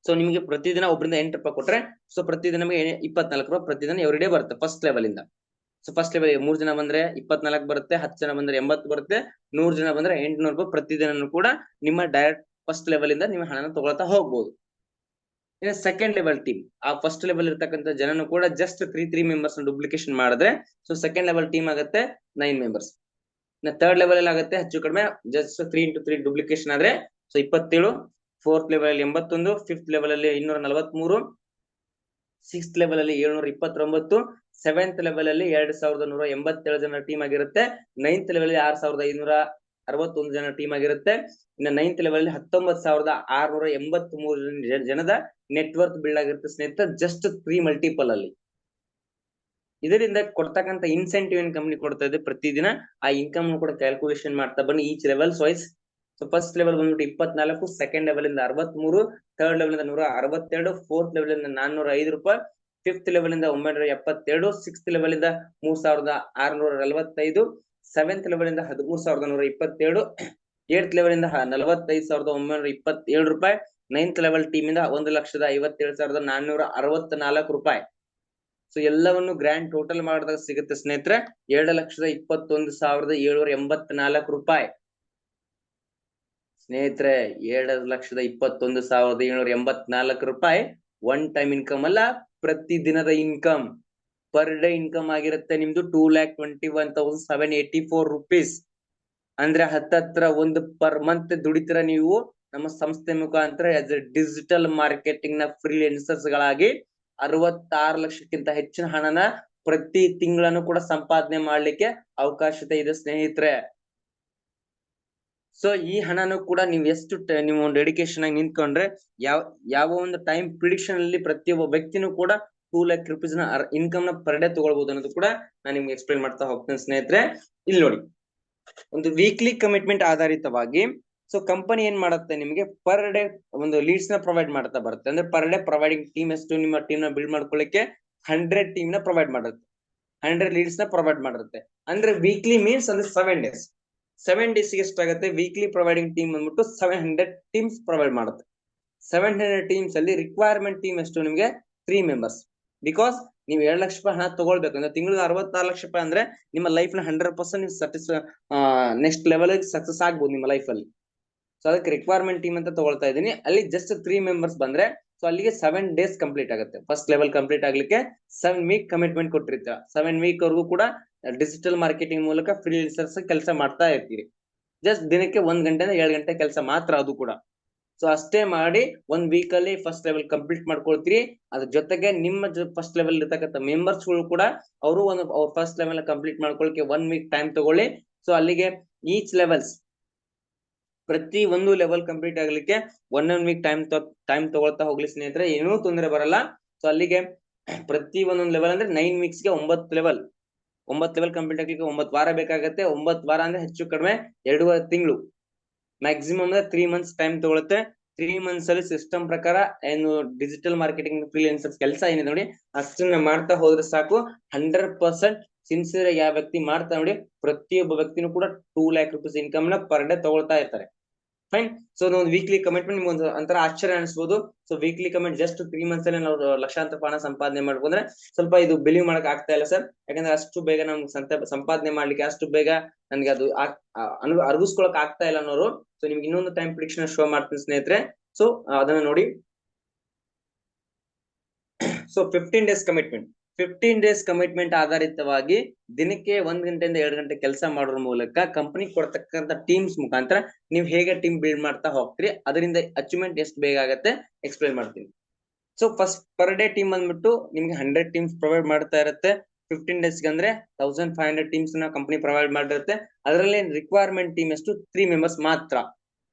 ಸೊ ನಿಮಗೆ ಪ್ರತಿದಿನ ಒಬ್ಬರಿಂದ 8 ರೂಪಾಯಿ ಕೊಟ್ರೆ, ಸೊ ಪ್ರತಿದಿನ ನಮಗೆ 24 ರೂಪಾಯಿ ಪ್ರತಿದಿನ ಎವ್ರಿ ಡೇ ಬರುತ್ತೆ ಫಸ್ಟ್ ಲೆವೆಲ್ ಇಂದ. ಸೊ ಫಸ್ಟ್ ಲೆವೆಲ್ 3 ಜನ ಬಂದ್ರೆ 24 ಬರುತ್ತೆ, 10 ಜನ ಬಂದ್ರೆ 80 ಬರುತ್ತೆ, 100 ಜನ ಬಂದ್ರೆ 800 ರೂಪಾಯಿ ಪ್ರತಿದಿನ ಕೂಡ ನಿಮ್ಮ ಡೈರೆಕ್ಟ್ ಫಸ್ಟ್ ಲೆವೆಲ್ ಇಂದ ನೀವು ಹಣನ ತಗೊಳ್ತಾ ಹೋಗ್ಬೋದು. ಇನ್ನು ಸೆಕೆಂಡ್ ಲೆವೆಲ್ ಟೀಮ್, ಆ ಫಸ್ಟ್ ಲೆವೆಲ್ ಇರ್ತಕ್ಕಂಥ ಜನನು ಕೂಡ ಜಸ್ಟ್ 3 ಮೆಂಬರ್ಸ್ ಡುಪ್ಲಿಕೇಶನ್ ಮಾಡಿದ್ರೆ, ಸೊ ಸೆಕೆಂಡ್ ಲೆವೆಲ್ ಟೀಮ್ ಆಗುತ್ತೆ 9 ಮೆಂಬರ್ಸ್. ಇನ್ನು ಥರ್ಡ್ ಲೆವೆಲ್ ಅಲ್ಲಿ ಆಗುತ್ತೆ ಹೆಚ್ಚು ಕಡಿಮೆ ಜಸ್ಟ್ 3x3 ಡುಪ್ಲಿಕೇಶನ್ ಆದ್ರೆ ಸೊ 27, ಫೋರ್ತ್ ಲೆವೆಲ್ ಅಲ್ಲಿ 81, ಫಿಫ್ತ್ ಲೆವೆಲ್ ಅಲ್ಲಿ 243, ಸಿಕ್ಸ್ತ್ ಲೆವೆಲ್ ಅಲ್ಲಿ 729, ಸೆವೆಂತ್ ಲೆವೆಲ್ ಅಲ್ಲಿ 2187 ಜನ ಟೀಮ್ ಆಗಿರುತ್ತೆ. ನೈನ್ತ್ ಲೆವೆಲ್ ಅಲ್ಲಿ 6561 ಜನ ಟೀಮ್ ಆಗಿರುತ್ತೆ. ಇನ್ನು ನೈನ್ತ್ ಲೆವೆಲ್ ಅಲ್ಲಿ 19683 ಜನದ ನೆಟ್ವರ್ಕ್ ಬಿಲ್ಡ್ ಆಗಿರುತ್ತೆ ಸ್ನೇಹಿತರೆ, ಜಸ್ಟ್ 3 ಮಲ್ಟಿಪಲ್ ಅಲ್ಲಿ. ಇದರಿಂದ ಕೊಡ್ತಕ್ಕಂಥ ಇನ್ಸೆಂಟಿವ್ ಏನ್ ಕಂಪನಿ ಕೊಡ್ತಾ ಇದೆ ಪ್ರತಿದಿನ, ಆ ಇನ್ಕಮ್ ಕೂಡ ಕ್ಯಾಲ್ಕುಲೇಷನ್ ಮಾಡ್ತಾ ಬನ್ನಿ each levels wise. So first level ಬಂದ್ಬಿಟ್ಟು 24, ಸೆಕೆಂಡ್ ಲೆವೆಲ್ ಇಂದ 63, ಥರ್ಡ್ ಲೆವೆಲ್ ಇಂದ 162, ಫೋರ್ತ್ ಲೆವೆಲ್ ಇಂದ 405 ರೂಪಾಯಿ, 5th ಲೆವೆಲ್ ಇಂದ 972, 6th ಲೆವೆಲ್ ಇಂದ 3645, 7th ಲೆವೆಲ್ ಇಂದ 13127, 8th ಲೆವೆಲ್ ಇಂದ 45,927 ರೂಪಾಯಿ, 9th ಲೆವೆಲ್ ಟೀಮ್ ಇಂದ 1,57,464 ರೂಪಾಯಿ. ಸೊ ಎಲ್ಲವನ್ನು ಗ್ರ್ಯಾಂಡ್ ಟೋಟಲ್ ಮಾಡಿದಾಗ ಸಿಗುತ್ತೆ ಸ್ನೇಹಿತರೆ 7,21,784 ರೂಪಾಯಿ. ಸ್ನೇಹಿತರೆ 7,21,784 ರೂಪಾಯಿ ಒನ್ ಟೈಮ್ ಇನ್ಕಮ್ ಅಲ್ಲ, ಪ್ರತಿ ದಿನದ ಇನ್ಕಮ್, ಪರ್ ಡೇ ಇನ್ಕಮ್ ಆಗಿರುತ್ತೆ ನಿಮ್ದು 2,21,784 ರೂಪೀಸ್. ಅಂದ್ರೆ ಹತ್ತತ್ರ ಒಂದು ಪರ್ ಮಂತ್ ದುಡಿತೀರ ನೀವು ನಮ್ಮ ಸಂಸ್ಥೆ ಮುಖಾಂತರ ಆಸ್ ಎ ಡಿಜಿಟಲ್ ಮಾರ್ಕೆಟಿಂಗ್ ನ ಫ್ರೀಲಾನ್ಸರ್ಸ್ ಗಳಾಗಿ 66 ಲಕ್ಷಕ್ಕಿಂತ ಹೆಚ್ಚಿನ ಹಣನ ಪ್ರತಿ ತಿಂಗಳನ್ನು ಕೂಡ ಸಂಪಾದನೆ ಮಾಡ್ಲಿಕ್ಕೆ ಅವಕಾಶತೆ ಇದೆ ಸ್ನೇಹಿತರೆ. ಸೊ ಈ ಹಣನು ಕೂಡ ನೀವು ಎಷ್ಟು ನೀವು ಡೆಡಿಕೇಶನ್ ಆಗಿ ನಿಂತ್ಕೊಂಡ್ರೆ ಯಾವ ಒಂದು ಟೈಮ್ ಪ್ರಿಡಿಕ್ಷನ್ ಅಲ್ಲಿ ಪ್ರತಿಯೊಬ್ಬ ವ್ಯಕ್ತಿನೂ ಕೂಡ 2 ಲಕ್ಷ ರೂಪೀಸ್ ನ ಇನ್ಕಮ್ ನ ಪರ್ ಡೇ ತಗೊಳ್ಬಹುದು ಅನ್ನೋದು ಕೂಡ ನಾನು ನಿಮ್ಗೆ ಎಕ್ಸ್ಪ್ಲೈನ್ ಮಾಡ್ತಾ ಹೋಗ್ತೇನೆ ಸ್ನೇಹಿತರೆ. ಇಲ್ಲಿ ನೋಡಿ, ಒಂದು ವೀಕ್ಲಿ ಕಮಿಟ್ಮೆಂಟ್ ಆಧಾರಿತವಾಗಿ ಸೊ ಕಂಪನಿ ಏನ್ ಮಾಡುತ್ತೆ, ನಿಮಗೆ ಪರ್ ಡೇ ಒಂದು ಲೀಡ್ಸ್ ನ ಪ್ರೊವೈಡ್ ಮಾಡ್ತಾ ಬರುತ್ತೆ. ಅಂದ್ರೆ ಪರ್ ಡೇ ಪ್ರೊವೈಡಿಂಗ್ ಟೀಮ್ ಎಷ್ಟು, ನಿಮ್ಮ ಟೀಮ್ ನ ಬಿಲ್ಡ್ ಮಾಡ್ಕೊಳ್ಳಿಕ್ಕೆ 100 ಟೀಮ್ ನ ಪ್ರೊವೈಡ್ ಮಾಡುತ್ತೆ, 100 ಲೀಡ್ಸ್ ನ ಪ್ರೊವೈಡ್ ಮಾಡಿರುತ್ತೆ. ಅಂದ್ರೆ ವೀಕ್ಲಿ ಮೀನ್ಸ್ ಅಂದ್ರೆ 7 ಡೇಸ್, 7 ಡೇಸ್ ಎಷ್ಟಾಗುತ್ತೆ, ವೀಕ್ಲಿ ಪ್ರೊವೈಡಿಂಗ್ ಟೀಮ್ ಬಂದ್ಬಿಟ್ಟು 700 ಟೀಮ್ಸ್ ಪ್ರೊವೈಡ್ ಮಾಡುತ್ತೆ. 700 ಟೀಮ್ಸ್ ಅಲ್ಲಿ ರಿಕ್ವೈರ್ಮೆಂಟ್ ಟೀಮ್ ಎಷ್ಟು, ನಿಮಗೆ 3 ಮೆಂಬರ್ಸ್. ಬಿಕಾಸ್ ನೀವು 7 ಲಕ್ಷ ರೂಪಾಯಿ ಹಣ ತಗೊಳ್ಬೇಕಂದ್ರೆ ತಿಂಗಳಿಗೆ 66 ಲಕ್ಷ ರೂಪಾಯಿ ಅಂದ್ರೆ ನಿಮ್ಮ ಲೈಫ್ ನ 100% ನೀವು ನೆಕ್ಸ್ಟ್ ಲೆವೆಲ್ ಸಕ್ಸಸ್ ಆಗ್ಬೋದು ನಿಮ್ಮ ಲೈಫ್ ಅಲ್ಲಿ. ಸೊ ಅದಕ್ಕೆ ರಿಕ್ವೈರ್ಮೆಂಟ್ ಟೀಮ್ ಅಂತ ತಗೊಳ್ತಾ ಇದ್ದೀನಿ. ಅಲ್ಲಿ ಜಸ್ಟ್ 3 ಮೆಂಬರ್ಸ್ ಬಂದ್ರೆ ಸೊ ಅಲ್ಲಿಗೆ 7 ಡೇಸ್ ಕಂಪ್ಲೀಟ್ ಆಗುತ್ತೆ. ಫಸ್ಟ್ ಲೆವೆಲ್ ಕಂಪ್ಲೀಟ್ ಆಗ್ಲಿಕ್ಕೆ 7 ವೀಕ್ ಕಮಿಟ್ಮೆಂಟ್ ಕೊಟ್ಟಿರ್ತೀರ. 7 ವೀಕ್ ವರೆಗೂ ಕೂಡ ಡಿಜಿಟಲ್ ಮಾರ್ಕೆಟಿಂಗ್ ಮೂಲಕ ಫ್ರೀಲಾನ್ಸರ್ಸ್ ಕೆಲಸ ಮಾಡ್ತಾ ಇರ್ತೀರಿ. ಜಸ್ಟ್ ದಿನಕ್ಕೆ 1 ಗಂಟೆಯಿಂದ 7 ಗಂಟೆ ಕೆಲಸ ಮಾತ್ರ, ಅದು ಕೂಡ. ಸೊ ಅಷ್ಟೇ ಮಾಡಿ 1 ವೀಕ್ ಅಲ್ಲಿ ಫಸ್ಟ್ ಲೆವೆಲ್ ಕಂಪ್ಲೀಟ್ ಮಾಡ್ಕೊಳ್ತೀರಿ. ಅದ್ರ ಜೊತೆಗೆ ನಿಮ್ಮ ಫಸ್ಟ್ ಲೆವೆಲ್ ಇರ್ತಕ್ಕಂಥ ಮೆಂಬರ್ಸ್ ಗಳು ಕೂಡ ಅವರು ಅವ್ರ ಫಸ್ಟ್ ಲೆವೆಲ್ ಕಂಪ್ಲೀಟ್ ಮಾಡ್ಕೊಳ್ಳಿಕ್ಕೆ 1 ವೀಕ್ ಟೈಮ್ ತಗೊಳ್ಳಿ. ಸೊ ಅಲ್ಲಿಗೆ ಈಚ್ ಲೆವೆಲ್ಸ್ ಪ್ರತಿ ಒಂದು ಲೆವೆಲ್ ಕಂಪ್ಲೀಟ್ ಆಗ್ಲಿಕ್ಕೆ 1 ವೀಕ್ ಟೈಮ್ ತಗೊಳ್ತಾ ಹೋಗ್ಲಿ ಸ್ನೇಹಿತರೆ, ಏನೂ ತೊಂದರೆ ಬರಲ್ಲ. ಸೊ ಅಲ್ಲಿಗೆ ಪ್ರತಿ ಒಂದೊಂದು ಲೆವೆಲ್ ಅಂದ್ರೆ 9 ವೀಕ್ಸ್ ಗೆ 9 ಲೆವೆಲ್ ಕಂಪ್ಲೀಟ್ ಆಗ್ಲಿಕ್ಕೆ 9 ವಾರ ಬೇಕಾಗತ್ತೆ. 9 ವಾರ ಅಂದ್ರೆ ಹೆಚ್ಚು ಕಡಿಮೆ 2.5 ತಿಂಗಳು, ಮ್ಯಾಕ್ಸಿಮಮ್ ಅಂದ್ರೆ 3 ಮಂತ್ಸ್ ಟೈಮ್ ತಗೊಳುತ್ತೆ. 3 ಮಂತ್ಸ್ ಅಲ್ಲಿ ಸಿಸ್ಟಮ್ ಪ್ರಕಾರ ಏನು ಡಿಜಿಟಲ್ ಮಾರ್ಕೆಟಿಂಗ್ ಫ್ರೀಲಾನ್ಸರ್ಸ್ ಕೆಲಸ ಏನಿದೆ ನೋಡಿ ಅಷ್ಟನ್ನ ಮಾಡ್ತಾ ಹೋದ್ರೆ ಸಾಕು. 100% ಸಿನ್ಸಿಯರ್ ಯಾವ ವ್ಯಕ್ತಿ ಮಾಡ್ತಾ ನೋಡಿ ಪ್ರತಿಯೊಬ್ಬ ವ್ಯಕ್ತಿನೂ ಕೂಡ 2 ಲ್ಯಾಕ್ ರೂಪೀಸ್ ಇನ್ಕಮ್ ನ ಪರ್ ಡೇ ತಗೊಳ್ತಾ ಇರ್ತಾರೆ. ಫೈನ್. ಸೊ ಒಂದು ವೀಕ್ಲಿ ಕಮಿಟ್ಮೆಂಟ್ ನಿಮ್ಗೆ ಒಂದು ಅಂತರ ಆಶ್ಚರ್ಯ ಅನಿಸಬಹುದು. So weekly commit just 3 months ಅಲ್ಲಿ ನಾವು ಲಕ್ಷಾಂತರ ಹಣ ಸಂಪಾದನೆ ಮಾಡ್ಕೊಂಡ್ರೆ ಸ್ವಲ್ಪ ಇದು ಬಿಲೀವ್ ಮಾಡಕ್ ಆಗ್ತಾ ಇಲ್ಲ ಸರ್. ಯಾಕಂದ್ರೆ ಅಷ್ಟು ಬೇಗ ನಮ್ಗೆ ಸಂಪಾದನೆ ಮಾಡ್ಲಿಕ್ಕೆ ಅಷ್ಟು ಬೇಗ ನನ್ಗೆ ಅದು ಅರ್ಗಿಸ್ಕೊಳಕ್ ಆಗ್ತಾ ಇಲ್ಲ ಅನ್ನೋರು. ಸೊ ನಿಮ್ಗೆ ಇನ್ನೊಂದು ಟೈಮ್ ಪ್ರಿಡಿಕ್ಷನ್ ಶೋ ಮಾಡ್ತೀನಿ ಸ್ನೇಹಿತರೆ. ಸೊ ಅದನ್ನ ನೋಡಿ. So 15 days commitment, 15 days commitment ಆಧಾರಿತವಾಗಿ ದಿನಕ್ಕೆ 1 ಗಂಟೆಯಿಂದ 2 ಗಂಟೆ ಕೆಲಸ ಮಾಡೋದ್ರ ಮೂಲಕ ಕಂಪನಿ ಕೊಡ್ತಕ್ಕಂಥ ಟೀಮ್ಸ್ ಮುಖಾಂತರ ನೀವು ಹೇಗೆ ಟೀಮ್ ಬಿಲ್ಡ್ ಮಾಡ್ತಾ ಹೋಗ್ತೀರಿ, ಅದರಿಂದ ಅಚೀವ್ಮೆಂಟ್ ಎಷ್ಟು ಬೇಗ ಆಗುತ್ತೆ ಎಕ್ಸ್ಪ್ಲೈನ್ ಮಾಡ್ತೀನಿ. So first per day team ಬಂದ್ಬಿಟ್ಟು ನಿಮ್ಗೆ 100 ಟೀಮ್ಸ್ ಪ್ರೊವೈಡ್ ಮಾಡ್ತಾ ಇರುತ್ತೆ. 15 ಡೇಸ್ಗೆ ಅಂದ್ರೆ 1500 ಟೀಮ್ಸ್ ನ ಕಂಪನಿ ಪ್ರೊವೈಡ್ ಮಾಡಿರುತ್ತೆ. ಅದರಲ್ಲಿ ರಿಕ್ವೈರ್ಮೆಂಟ್ ಟೀಮ್ ಎಷ್ಟು 3 ಮೆಂಬರ್ಸ್ ಮಾತ್ರ.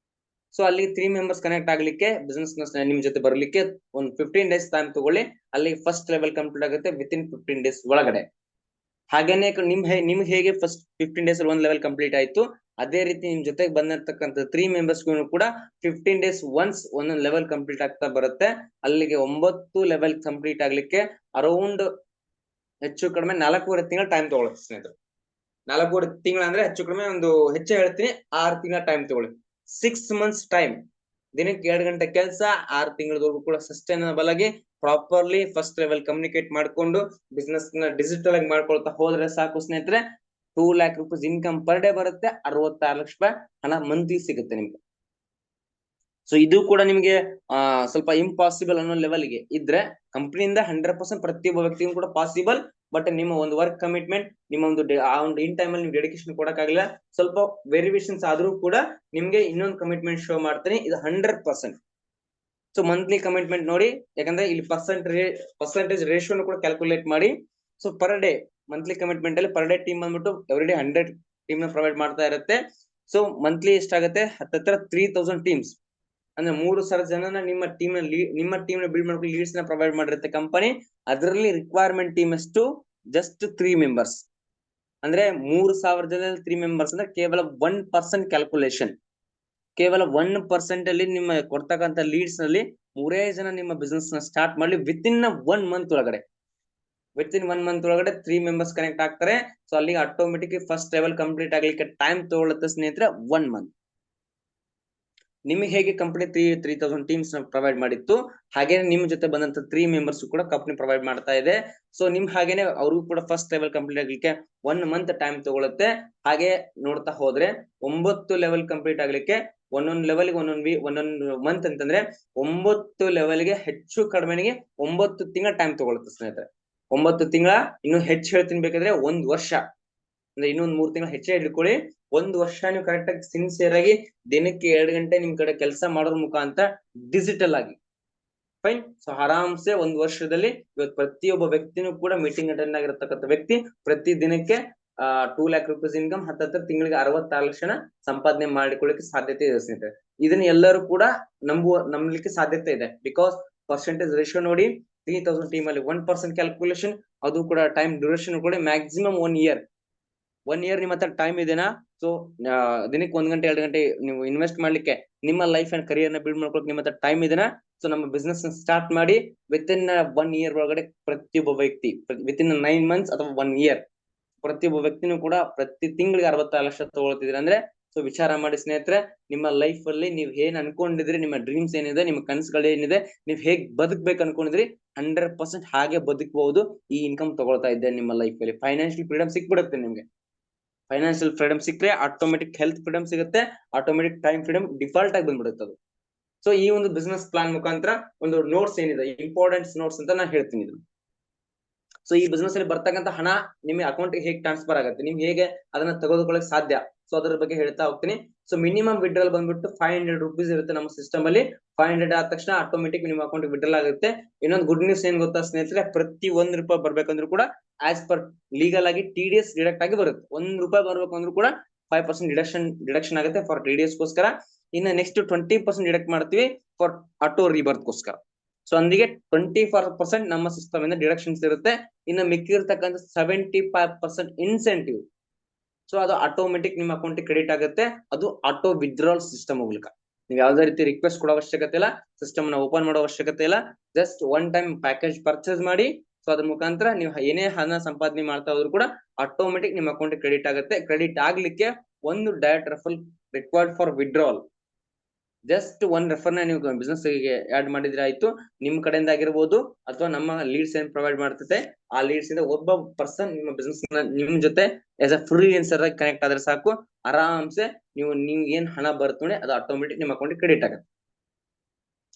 ಸೊ ಅಲ್ಲಿ 3 ಮೆಂಬರ್ಸ್ ಕನೆಕ್ಟ್ ಆಗ್ಲಿಕ್ಕೆ ಬಿಸ್ನೆಸ್ ನಿಮ್ ಜೊತೆ ಬರ್ಲಿಕ್ಕೆ ಒಂದು 15 ಡೇಸ್ ಟೈಮ್ ತಗೊಳ್ಳಿ. ಅಲ್ಲಿ ಫಸ್ಟ್ ಲೆವೆಲ್ ಕಂಪ್ಲೀಟ್ ಆಗುತ್ತೆ ವಿತಿನ್ 15 ಡೇಸ್ ಒಳಗಡೆ. ಹಾಗೇನೆ ನಿಮ್ಗೆ ಹೇಗೆ ಫಸ್ಟ್ 15 ಡೇಸ್ ಅಲ್ಲಿ 1 ಲೆವೆಲ್ ಕಂಪ್ಲೀಟ್ ಆಯ್ತು, ಅದೇ ರೀತಿ ನಿಮ್ ಜೊತೆಗೆ ಬಂದಿರ್ತಕ್ಕಂಥ 3 ಮೆಂಬರ್ಸ್ ಕೂಡ 15 ಡೇಸ್ ಒನ್ಸ್ ಒಂದೊಂದು ಲೆವೆಲ್ ಕಂಪ್ಲೀಟ್ ಆಗ್ತಾ ಬರುತ್ತೆ. ಅಲ್ಲಿಗೆ 9 ಲೆವೆಲ್ ಕಂಪ್ಲೀಟ್ ಆಗ್ಲಿಕ್ಕೆ ಅರೌಂಡ್ ಹೆಚ್ಚು ಕಡಿಮೆ 4.5 ತಿಂಗಳ ಟೈಮ್ ತಗೊಳುತ್ತೆ ಸ್ನೇಹಿತರೆ. 4.5 ತಿಂಗಳ ಅಂದ್ರೆ ಹೆಚ್ಚು ಕಡಿಮೆ ಒಂದು ಹೆಚ್ಚು ಹೇಳ್ತೀನಿ 6 ತಿಂಗಳ ಟೈಮ್ ತಗೊಳ್ಳಿ. 6 ಮಂತ್ಸ್ ಟೈಮ್, ದಿನಕ್ಕೆ 2 ಗಂಟೆ ಕೆಲಸ, 6 ತಿಂಗಳವರೆಗೂ ಕೂಡ ಸಸ್ಟೈನಬಲ್ ಆಗಿ ಪ್ರಾಪರ್ಲಿ ಫಸ್ಟ್ ಲೆವೆಲ್ ಕಮ್ಯುನಿಕೇಟ್ ಮಾಡ್ಕೊಂಡು ಬಿಸ್ನೆಸ್ ನ ಡಿಜಿಟಲ್ ಆಗಿ ಮಾಡ್ಕೊಳ್ತಾ ಹೋದ್ರೆ ಸಾಕು ಸ್ನೇಹಿತರೆ. 2 lakh rupees income per day ಬರುತ್ತೆ. 66 ಲಕ್ಷ ರೂಪಾಯಿ ಹಣ ಮಂತ್ಲಿ ಸಿಗುತ್ತೆ ನಿಮ್ಗೆ. ಸೊ ಇದು ಕೂಡ ನಿಮ್ಗೆ ಸ್ವಲ್ಪ ಇಂಪಾಸಿಬಲ್ ಅನ್ನೋ ಲೆವೆಲ್ಗೆ ಇದ್ರೆ ಕಂಪನಿಯಿಂದ 100% ಪ್ರತಿಯೊಬ್ಬ ವ್ಯಕ್ತಿಗೂ ಕೂಡ ಪಾಸಿಬಲ್. ಬಟ್ ನಿಮ್ಮ ಒಂದು ವರ್ಕ್ ಕಮಿಟ್ಮೆಂಟ್, ನಿಮ್ಮ ಒಂದು ಇನ್ ಟೈಮ್ ಅಲ್ಲಿ ನೀವು ಡೆಡಿಕೇಶನ್ ಕೊಡಕ್ಕಾಗಿಲ್ಲ, ಸ್ವಲ್ಪ ವೇರಿಯೇಷನ್ಸ್ ಆದ್ರೂ ಕೂಡ ನಿಮ್ಗೆ ಇನ್ನೊಂದು ಕಮಿಟ್ಮೆಂಟ್ ಶೋ ಮಾಡ್ತೀನಿ, ಇದು 100%. ಸೊ ಮಂತ್ಲಿ ಕಮಿಟ್ಮೆಂಟ್ ನೋಡಿ, ಯಾಕಂದ್ರೆ ಇಲ್ಲಿ ಪರ್ಸೆಂಟೇಜ್ ರೇಷಿಯೋನು ಕೂಡ ಕ್ಯಾಲ್ಕುಲೇಟ್ ಮಾಡಿ. So per day monthly commitment ಅಲ್ಲಿ ಪರ್ ಡೇ ಟೀಮ್ ಬಂದ್ಬಿಟ್ಟು ಎವ್ರಿ ಡೇ 100 ಟೀಮ್ ನ ಪ್ರೊವೈಡ್ ಮಾಡ್ತಾ ಇರುತ್ತೆ. ಸೊ ಮಂತ್ಲಿ ಎಷ್ಟಾಗುತ್ತೆ, ಹತ್ತತ್ರ 3000 ಟೀಮ್ಸ್ ಅಂದ್ರೆ 3000 ಜನನ ನಿಮ್ಮ ಟೀಮ್ ನ ಬಿಲ್ಡ್ ಮಾಡ್ಕೊಂಡು ಲೀಡ್ಸ್ ನ ಪ್ರೊವೈಡ್ ಮಾಡಿರುತ್ತೆ ಕಂಪನಿ. ಅದರಲ್ಲಿ ರಿಕ್ವೈರ್ಮೆಂಟ್ ಟೀಮ್ ಎಷ್ಟು ಜಸ್ಟ್ 3 ಮೆಂಬರ್ಸ್. ಅಂದ್ರೆ 3000 ಜನದಲ್ಲಿ 3 ಮೆಂಬರ್ಸ್ ಅಂದ್ರೆ ಕೇವಲ 1% ಕ್ಯಾಲ್ಕುಲೇಷನ್. ಕೇವಲ 1% ಅಲ್ಲಿ ನಿಮ್ಮ ಕೊಡ್ತಕ್ಕಂಥ ಲೀಡ್ಸ್ ನಲ್ಲಿ 3 ಜನ ನಿಮ್ಮ ಬಿಸ್ನೆಸ್ ನ ಸ್ಟಾರ್ಟ್ ಮಾಡ್ಲಿ ವಿತ್ ಇನ್ 1 ಮಂತ್ ಒಳಗಡೆ. ವಿತ್ ಇನ್ 1 ಮಂತ್ ಒಳಗಡೆ 3 ಮೆಂಬರ್ಸ್ ಕನೆಕ್ಟ್ ಆಗ್ತಾರೆ. ಸೊ ಅಲ್ಲಿಗೆ ಆಟೋಮೆಟಿಕ್ ಫಸ್ಟ್ ಲೆವೆಲ್ ಕಂಪ್ಲೀಟ್ ಆಗ್ಲಿಕ್ಕೆ ಟೈಮ್ ತಗೊಳುತ್ತೆ ಸ್ನೇಹಿತರೆ 1 ಮಂತ್. ನಿಮಗೆ ಹೇಗೆ ಕಂಪನಿ 3000 ಟೀಮ್ಸ್ ಪ್ರೊವೈಡ್ ಮಾಡಿತ್ತು, ಹಾಗೆ ನಿಮ್ ಜೊತೆ ಬಂದಂತ 3 ಮೆಂಬರ್ಸ್ ಕೂಡ ಕಂಪನಿ ಪ್ರೊವೈಡ್ ಮಾಡ್ತಾ ಇದೆ. ಸೊ ನಿಮ್ ಹಾಗೇನೆ ಅವ್ರಿಗೂ ಕೂಡ ಫಸ್ಟ್ ಲೆವೆಲ್ ಕಂಪ್ಲೀಟ್ ಆಗ್ಲಿಕ್ಕೆ 1 ಮಂತ್ ಟೈಮ್ ತಗೊಳುತ್ತೆ. ಹಾಗೆ ನೋಡ್ತಾ ಹೋದ್ರೆ 9 ಲೆವೆಲ್ ಕಂಪ್ಲೀಟ್ ಆಗ್ಲಿಕ್ಕೆ ಒಂದೊಂದು ಲೆವೆಲ್ಗೆ ಒಂದೊಂದು ಮಂತ್ ಅಂತಂದ್ರೆ 9 ಲೆವೆಲ್ಗೆ ಹೆಚ್ಚು ಕಡಿಮೆಗೆ 9 ತಿಂಗಳ ಟೈಮ್ ತಗೊಳುತ್ತೆ ಸ್ನೇಹಿತರೆ. 9 ತಿಂಗಳ, ಇನ್ನು ಹೆಚ್ಚು ಹೇಳ್ತೀನಿ ಬೇಕಾದ್ರೆ 1 ವರ್ಷ, ಅಂದ್ರೆ ಇನ್ನೊಂದ್ 3 ತಿಂಗಳು ಹೆಚ್ಚೇ ಹಿಡ್ಕೊಳ್ಳಿ. 1 ವರ್ಷ ನೀವು ಕರೆಕ್ಟ್ ಆಗಿ ಸಿನ್ಸಿಯರ್ ಆಗಿ ದಿನಕ್ಕೆ 2 ಗಂಟೆ ನಿಮ್ ಕಡೆ ಕೆಲಸ ಮಾಡೋದ್ರ ಮುಖಾಂತರ ಡಿಜಿಟಲ್ ಆಗಿ ಫೈನ್. ಸೊ ಆರಾಮ್ಸೆ 1 ವರ್ಷದಲ್ಲಿ ಇವತ್ತು ಪ್ರತಿಯೊಬ್ಬ ವ್ಯಕ್ತಿನೂ ಕೂಡ ಮೀಟಿಂಗ್ ಅಟೆಂಡ್ ಆಗಿರತಕ್ಕಂಥ ವ್ಯಕ್ತಿ ಪ್ರತಿ ದಿನಕ್ಕೆ 2 ಲಕ್ಷ ರೂಪೀಸ್ ಇನ್ಕಮ್, ಹತ್ತತ್ರ ತಿಂಗಳಿಗೆ 66 ಲಕ್ಷನ ಸಂಪಾದನೆ ಮಾಡಿಕೊಳ್ಳಿಕ್ಕೆ ಸಾಧ್ಯತೆ ಇದೆ ಸ್ನೇಹಿತರೆ. ಇದನ್ನ ಎಲ್ಲರೂ ಕೂಡ ನಂಬಲಿಕ್ಕೆ ಸಾಧ್ಯತೆ ಇದೆ. ಬಿಕಾಸ್ ಪರ್ಸೆಂಟೇಜ್ ರೇಷಿಯೋ ನೋಡಿ, 3000 ಟೀಮ್ ಅಲ್ಲಿ 1% ಕ್ಯಾಲ್ಕುಲೇಷನ್, ಅದು ಕೂಡ ಟೈಮ್ ಡ್ಯೂರೇಷನ್ ಕೂಡ ಮ್ಯಾಕ್ಸಿಮಮ್ 1 ಇಯರ್. 1 ಇಯರ್ ನಿಮ್ಮ ಹತ್ರ ಟೈಮ್ ಇದೆನಾ? ಸೊ ದಿನಕ್ಕೆ 1 ಗಂಟೆ 2 ಗಂಟೆ ನೀವು ಇನ್ವೆಸ್ಟ್ ಮಾಡ್ಲಿಕ್ಕೆ, ನಿಮ್ಮ ಲೈಫ್ ಅಂಡ್ ಕರಿಯರ್ ನ ಬಿಲ್ಡ್ ಮಾಡ್ಕೊಳಕ್ಕೆ ನಿಮ್ಮ ಹತ್ರ ಟೈಮ್ ಇದೆನಾ? ಸೊ ನಮ್ಮ ಬಿಸ್ನೆಸ್ ಸ್ಟಾರ್ಟ್ ಮಾಡಿ ವಿತ್ ಇನ್ 1 ಇಯರ್ ಒಳಗಡೆ ಪ್ರತಿಯೊಬ್ಬ ವ್ಯಕ್ತಿ ವಿತ್ ಇನ್ 9 ಮಂತ್ಸ್ ಅಥವಾ 1 ಇಯರ್ ಪ್ರತಿಯೊಬ್ಬ ವ್ಯಕ್ತಿನೂ ಕೂಡ ಪ್ರತಿ ತಿಂಗಳಿಗೆ 66 ಲಕ್ಷ ತಗೊಳ್ತಿದ್ರೆ ಅಂದ್ರೆ, ಸೊ ವಿಚಾರ ಮಾಡಿ ಸ್ನೇಹಿತರೆ, ನಿಮ್ಮ ಲೈಫ್ ಅಲ್ಲಿ ನೀವು ಏನ್ ಅನ್ಕೊಂಡಿದ್ರಿ, ನಿಮ್ಮ ಡ್ರೀಮ್ಸ್ ಏನಿದೆ, ನಿಮ್ಮ ಕನಸುಗಳು ಏನಿದೆ, ನೀವ್ ಹೇಗ್ ಬದುಕ್ಬೇಕು ಅನ್ಕೊಂಡಿದ್ರಿ 100% ಹಾಗೆ ಬದುಕಬಹುದು. ಈ ಇನ್ಕಮ್ ತಗೊಳ್ತಾ ಇದ್ದೆ ನಿಮ್ಮ ಲೈಫ್ ಅಲ್ಲಿ ಫೈನಾನ್ಷಿಯಲ್ ಫ್ರೀಡಮ್ ಸಿಕ್ಬಿಡುತ್ತೆ ನಿಮ್ಗೆ. ಫೈನಾನ್ಷಿಯಲ್ ಫ್ರೀಡಮ್ ಸಿಕ್ಕರೆ ಆಟೋಮೆಟಿಕ್ ಹೆಲ್ತ್ ಫ್ರೀಡಮ್ ಸಿಗುತ್ತೆ, ಆಟೋಮೆಟಿಕ್ ಟೈಮ್ ಫ್ರೀಡಮ್ ಡಿಫಾಲ್ಟ್ ಆಗಿ ಬಂದ್ಬಿಡುತ್ತೆ ಅದು. ಸೊ ಈ ಒಂದು ಬಿಸ್ನೆಸ್ ಪ್ಲಾನ್ ಮುಖಾಂತರ ಒಂದು ನೋಟ್ಸ್ ಏನಿದೆ, ಇಂಪಾರ್ಟೆಂಟ್ ನೋಟ್ಸ್ ಅಂತ ನಾನು ಹೇಳ್ತೀನಿ ಇದನ್ನ. ಸೊ ಈ ಬಿಸ್ನೆಸ್ ಅಲ್ಲಿ ಬರ್ತಕ್ಕಂಥ ಹಣ ನಿಮಗೆ ಅಕೌಂಟ್ ಹೇಗೆ ಟ್ರಾನ್ಸ್ಫರ್ ಆಗುತ್ತೆ, ನಿಮ್ಗೆ ಹೇಗೆ ಅದನ್ನ ತೆಗೆದುಕೊಳ್ಳಕ್ಕೆ ಸಾಧ್ಯ, ಸೊ ಅದ್ರ ಬಗ್ಗೆ ಹೇಳ್ತಾ ಹೋಗ್ತೀನಿ. ಸೊ ಮಿನಿಮಮ್ ವಿಡ್ರಾಲ್ ಬಂದ್ಬಿಟ್ಟು 500 ರುಪೀಸ್ ಇರುತ್ತೆ ನಮ್ಮ ಸಿಸ್ಟಮ್ ಅಲ್ಲಿ. 500 ಆದ ತಕ್ಷಣ ಆಟೋಮೆಟಿಕ್ ನಿಮ್ಮ ಅಕೌಂಟ್ ವಿಡ್ರಾಲ್ ಆಗುತ್ತೆ. ಇನ್ನೊಂದು ಗುಡ್ ನ್ಯೂಸ್ ಏನ್ ಗೊತ್ತಾ ಸ್ನೇಹಿತರೆ, ಪ್ರತಿ 1 ರೂಪಾಯಿ ಬರ್ಬೇಕಂದ್ರೂ ಕೂಡ ಆಸ್ ಪರ್ ಲೀಗಲ್ ಆಗಿ TDS ಡಿಡಕ್ಟ್ ಆಗಿ ಬರುತ್ತೆ. 1 ರೂಪಾಯಿ ಬರ್ಬೇಕು ಅಂದ್ರೂ ಕೂಡ 5% ಡಿಡಕ್ಷನ್ ಆಗುತ್ತೆ ಫಾರ್ TDS ಗೋಸ್ಕರ. ಇನ್ನು ನೆಕ್ಸ್ಟ್ 20% ಡಿಡಕ್ಟ್ ಮಾಡ್ತೀವಿ ಫಾರ್ ಆಟೋ ರಿಬರ್ತ್ ಗೋಸ್ಕರ. ಸೊ ಅಂದಿಗೆ 24% ನಮ್ಮ ಸಿಸ್ಟಮ್ ಇಂದ ಡಿಡಕ್ಷನ್ಸ್ ಇರುತ್ತೆ. ಇನ್ನು ಮಿಕ್ಕಿರ್ತಕ್ಕಂಥ 75% ಇನ್ಸೆಂಟಿವ್. ಸೊ ಅದು ಆಟೋಮೆಟಿಕ್ ನಿಮ್ಮ ಅಕೌಂಟ್ ಕ್ರೆಡಿಟ್ ಆಗುತ್ತೆ. ಅದು ಆಟೋ ವಿಡ್ರಾಲ್ ಸಿಸ್ಟಮ್ ಮೂಲಕ. ನೀವು ಯಾವ್ದೇ ರೀತಿ ರಿಕ್ವೆಸ್ಟ್ ಕೊಡೋ ಅವಶ್ಯಕತೆ ಇಲ್ಲ, ಸಿಸ್ಟಮ್ ನ ಓಪನ್ ಮಾಡೋ ಅವಶ್ಯಕತೆ ಇಲ್ಲ. ಜಸ್ಟ್ 1 ಟೈಮ್ ಪ್ಯಾಕೇಜ್ ಪರ್ಚೇಸ್ ಮಾಡಿ, ಸೊ ಅದ್ರ ಮುಖಾಂತರ ನೀವು ಏನೇ ಹಣ ಸಂಪಾದನೆ ಮಾಡ್ತಾ ಹೋದ್ರು ಕೂಡ ಆಟೋಮೆಟಿಕ್ ನಿಮ್ಮ ಅಕೌಂಟ್ ಕ್ರೆಡಿಟ್ ಆಗುತ್ತೆ. ಕ್ರೆಡಿಟ್ ಆಗ್ಲಿಕ್ಕೆ ಒಂದು direct refer required for withdrawal. Just 1 refer ನ ನೀವು ಬಿಸ್ನೆಸ್ ಗೆ ಆಡ್ ಮಾಡಿದ್ರೆ ಆಯ್ತು. ನಿಮ್ ಕಡೆಯಿಂದ ಆಗಿರ್ಬೋದು ಅಥವಾ ನಮ್ಮ ಲೀಡ್ಸ್ ಏನ್ ಪ್ರೊವೈಡ್ ಮಾಡ್ತದೆ, ಆ ಲೀಡ್ಸ್ ಇಂದ ಒಬ್ಬ ಪರ್ಸನ್ ನಿಮ್ಮ ಬಿಸ್ನೆಸ್ ನಿಮ್ ಜೊತೆ ಆಸ್ ಅ ಫ್ರೀಲಾನ್ಸರ್ ಆಗಿ ಕನೆಕ್ಟ್ ಆದ್ರೆ ಸಾಕು, ಆರಾಮ್ಸೆ ನೀವು ಏನ್ ಹಣ ಬರುತ್ತೆ ನೋಡಿ ಅದು ಆಟೋಮೆಟಿಕ್ ನಿಮ್ಮ ಅಕೌಂಟ್ ಕ್ರೆಡಿಟ್ ಆಗುತ್ತೆ.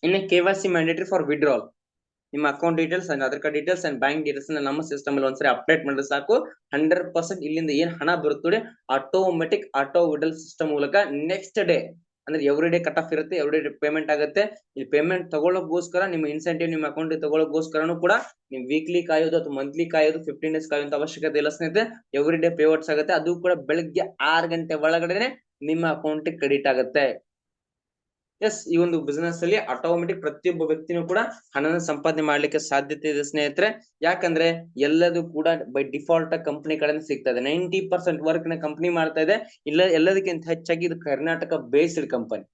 ಇನ್ನು KYC ಮ್ಯಾಂಡೇಟರಿ ಫಾರ್ ವಿಡ್ರಾಲ್. ನಿಮ್ಮ account details and Aadhaar card details and bank details ನಮ್ಮ ಸಿಸ್ಟಮ್ ಅಲ್ಲಿ ಒಂದ್ಸರಿ ಅಪ್ಡೇಟ್ ಮಾಡಿದ್ರೆ ಸಾಕು, 100% ಇಲ್ಲಿಂದ ಏನ್ ಹಣ ಬರುತ್ತೆ ಆಟೋಮೆಟಿಕ್ ಆಟೋ ವಿಡ್ರಾಲ್ ಸಿಸ್ಟಮ್ ಮೂಲಕ ನೆಕ್ಸ್ಟ್ ಡೇ, ಅಂದ್ರೆ ಎವ್ರಿ ಡೇ ಕಟ್ ಆಫ್ ಇರುತ್ತೆ, ಎವ್ರಿ ಡೇ ಪೇಮೆಂಟ್ ಆಗುತ್ತೆ. ಈ ಪೇಮೆಂಟ್ ತಗೊಳ್ಳೋಕೋಸ್ಕರ ನಿಮ್ಮ ಇನ್ಸೆಂಟಿವ್ ನಿಮ್ಮ ಅಕೌಂಟ್ ತಗೊಳ್ಳೋಕೋಸ್ಕರನು ಕೂಡ ನೀವು ವೀಕ್ಲಿ ಕಾಯೋದು ಅಥವಾ ಮಂತ್ಲಿ ಕಾಯೋದು 15 ಡೇಸ್ ಕಾಯೋದು ಅವಶ್ಯಕತೆ ಇಲ್ಲ ಸ್ನೇಹಿತರೆ. ಎವ್ರಿ ಡೇ ಪೇವರ್ಟ್ಸ್ ಆಗುತ್ತೆ. ಅದು ಕೂಡ ಬೆಳಗ್ಗೆ 6 ಗಂಟೆ ಒಳಗಡೆ ನಿಮ್ಮ ಅಕೌಂಟ್ ಕ್ರೆಡಿಟ್ ಆಗುತ್ತೆ. ಎಸ್, ಈ ಒಂದು ಬಿಸ್ನೆಸ್ ಅಲ್ಲಿ ಆಟೋಮೆಟಿಕ್ ಪ್ರತಿಯೊಬ್ಬ ವ್ಯಕ್ತಿನೂ ಕೂಡ ಹಣನ ಸಂಪಾದನೆ ಮಾಡ್ಲಿಕ್ಕೆ ಸಾಧ್ಯತೆ ಇದೆ ಸ್ನೇಹಿತರೆ. ಯಾಕಂದ್ರೆ ಎಲ್ಲದೂ ಕೂಡ ಬೈ ಡಿಫಾಲ್ಟ್ ಕಂಪನಿ ಕಡೆಯಿಂದ ಸಿಗ್ತಾ ಇದೆ. 90% ವರ್ಕ್ ನ ಕಂಪನಿ ಮಾಡ್ತಾ ಇದೆ. ಎಲ್ಲದಕ್ಕಿಂತ ಹೆಚ್ಚಾಗಿ ಇದು ಕರ್ನಾಟಕ ಬೇಸ್ಡ್ ಕಂಪನಿ,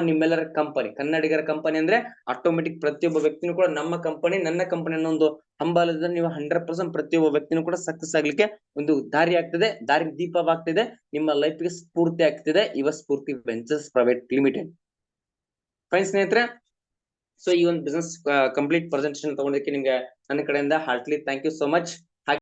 ನಿಮ್ಮೆಲ್ಲರ ಕಂಪನಿ, ಕನ್ನಡಿಗರ ಕಂಪನಿ. ಅಂದ್ರೆ ಆಟೋಮೆಟಿಕ್ ಪ್ರತಿಯೊಬ್ಬ ವ್ಯಕ್ತಿನೂ ಕೂಡ ನಮ್ಮ ಕಂಪನಿ, ನನ್ನ ಕಂಪನಿ ಅನ್ನೋ ಒಂದು ಹಂಬಲದ ನೀವು 100% ಪ್ರತಿಯೊಬ್ಬ ವ್ಯಕ್ತಿನೂ ಕೂಡ ಸಕ್ಸಸ್ ಆಗ್ಲಿಕ್ಕೆ ಒಂದು ದಾರಿ ಆಗ್ತಿದೆ, ದಾರಿ ದೀಪವಾಗ್ತಿದೆ, ನಿಮ್ಮ ಲೈಫ್ಗೆ ಸ್ಫೂರ್ತಿ ಆಗ್ತಿದೆ Yuva Spoorthi ventures private limited. Fine ಸ್ನೇಹಿತರೆ, ಸೊ ಈ ಒಂದು ಬಿಸ್ನೆಸ್ ಕಂಪ್ಲೀಟ್ ಪ್ರೆಸೆಂಟೇಷನ್ ತಗೊಂಡಕ್ಕೆ ನಿಮ್ಗೆ ನನ್ನ ಕಡೆಯಿಂದ heartly thank you so much.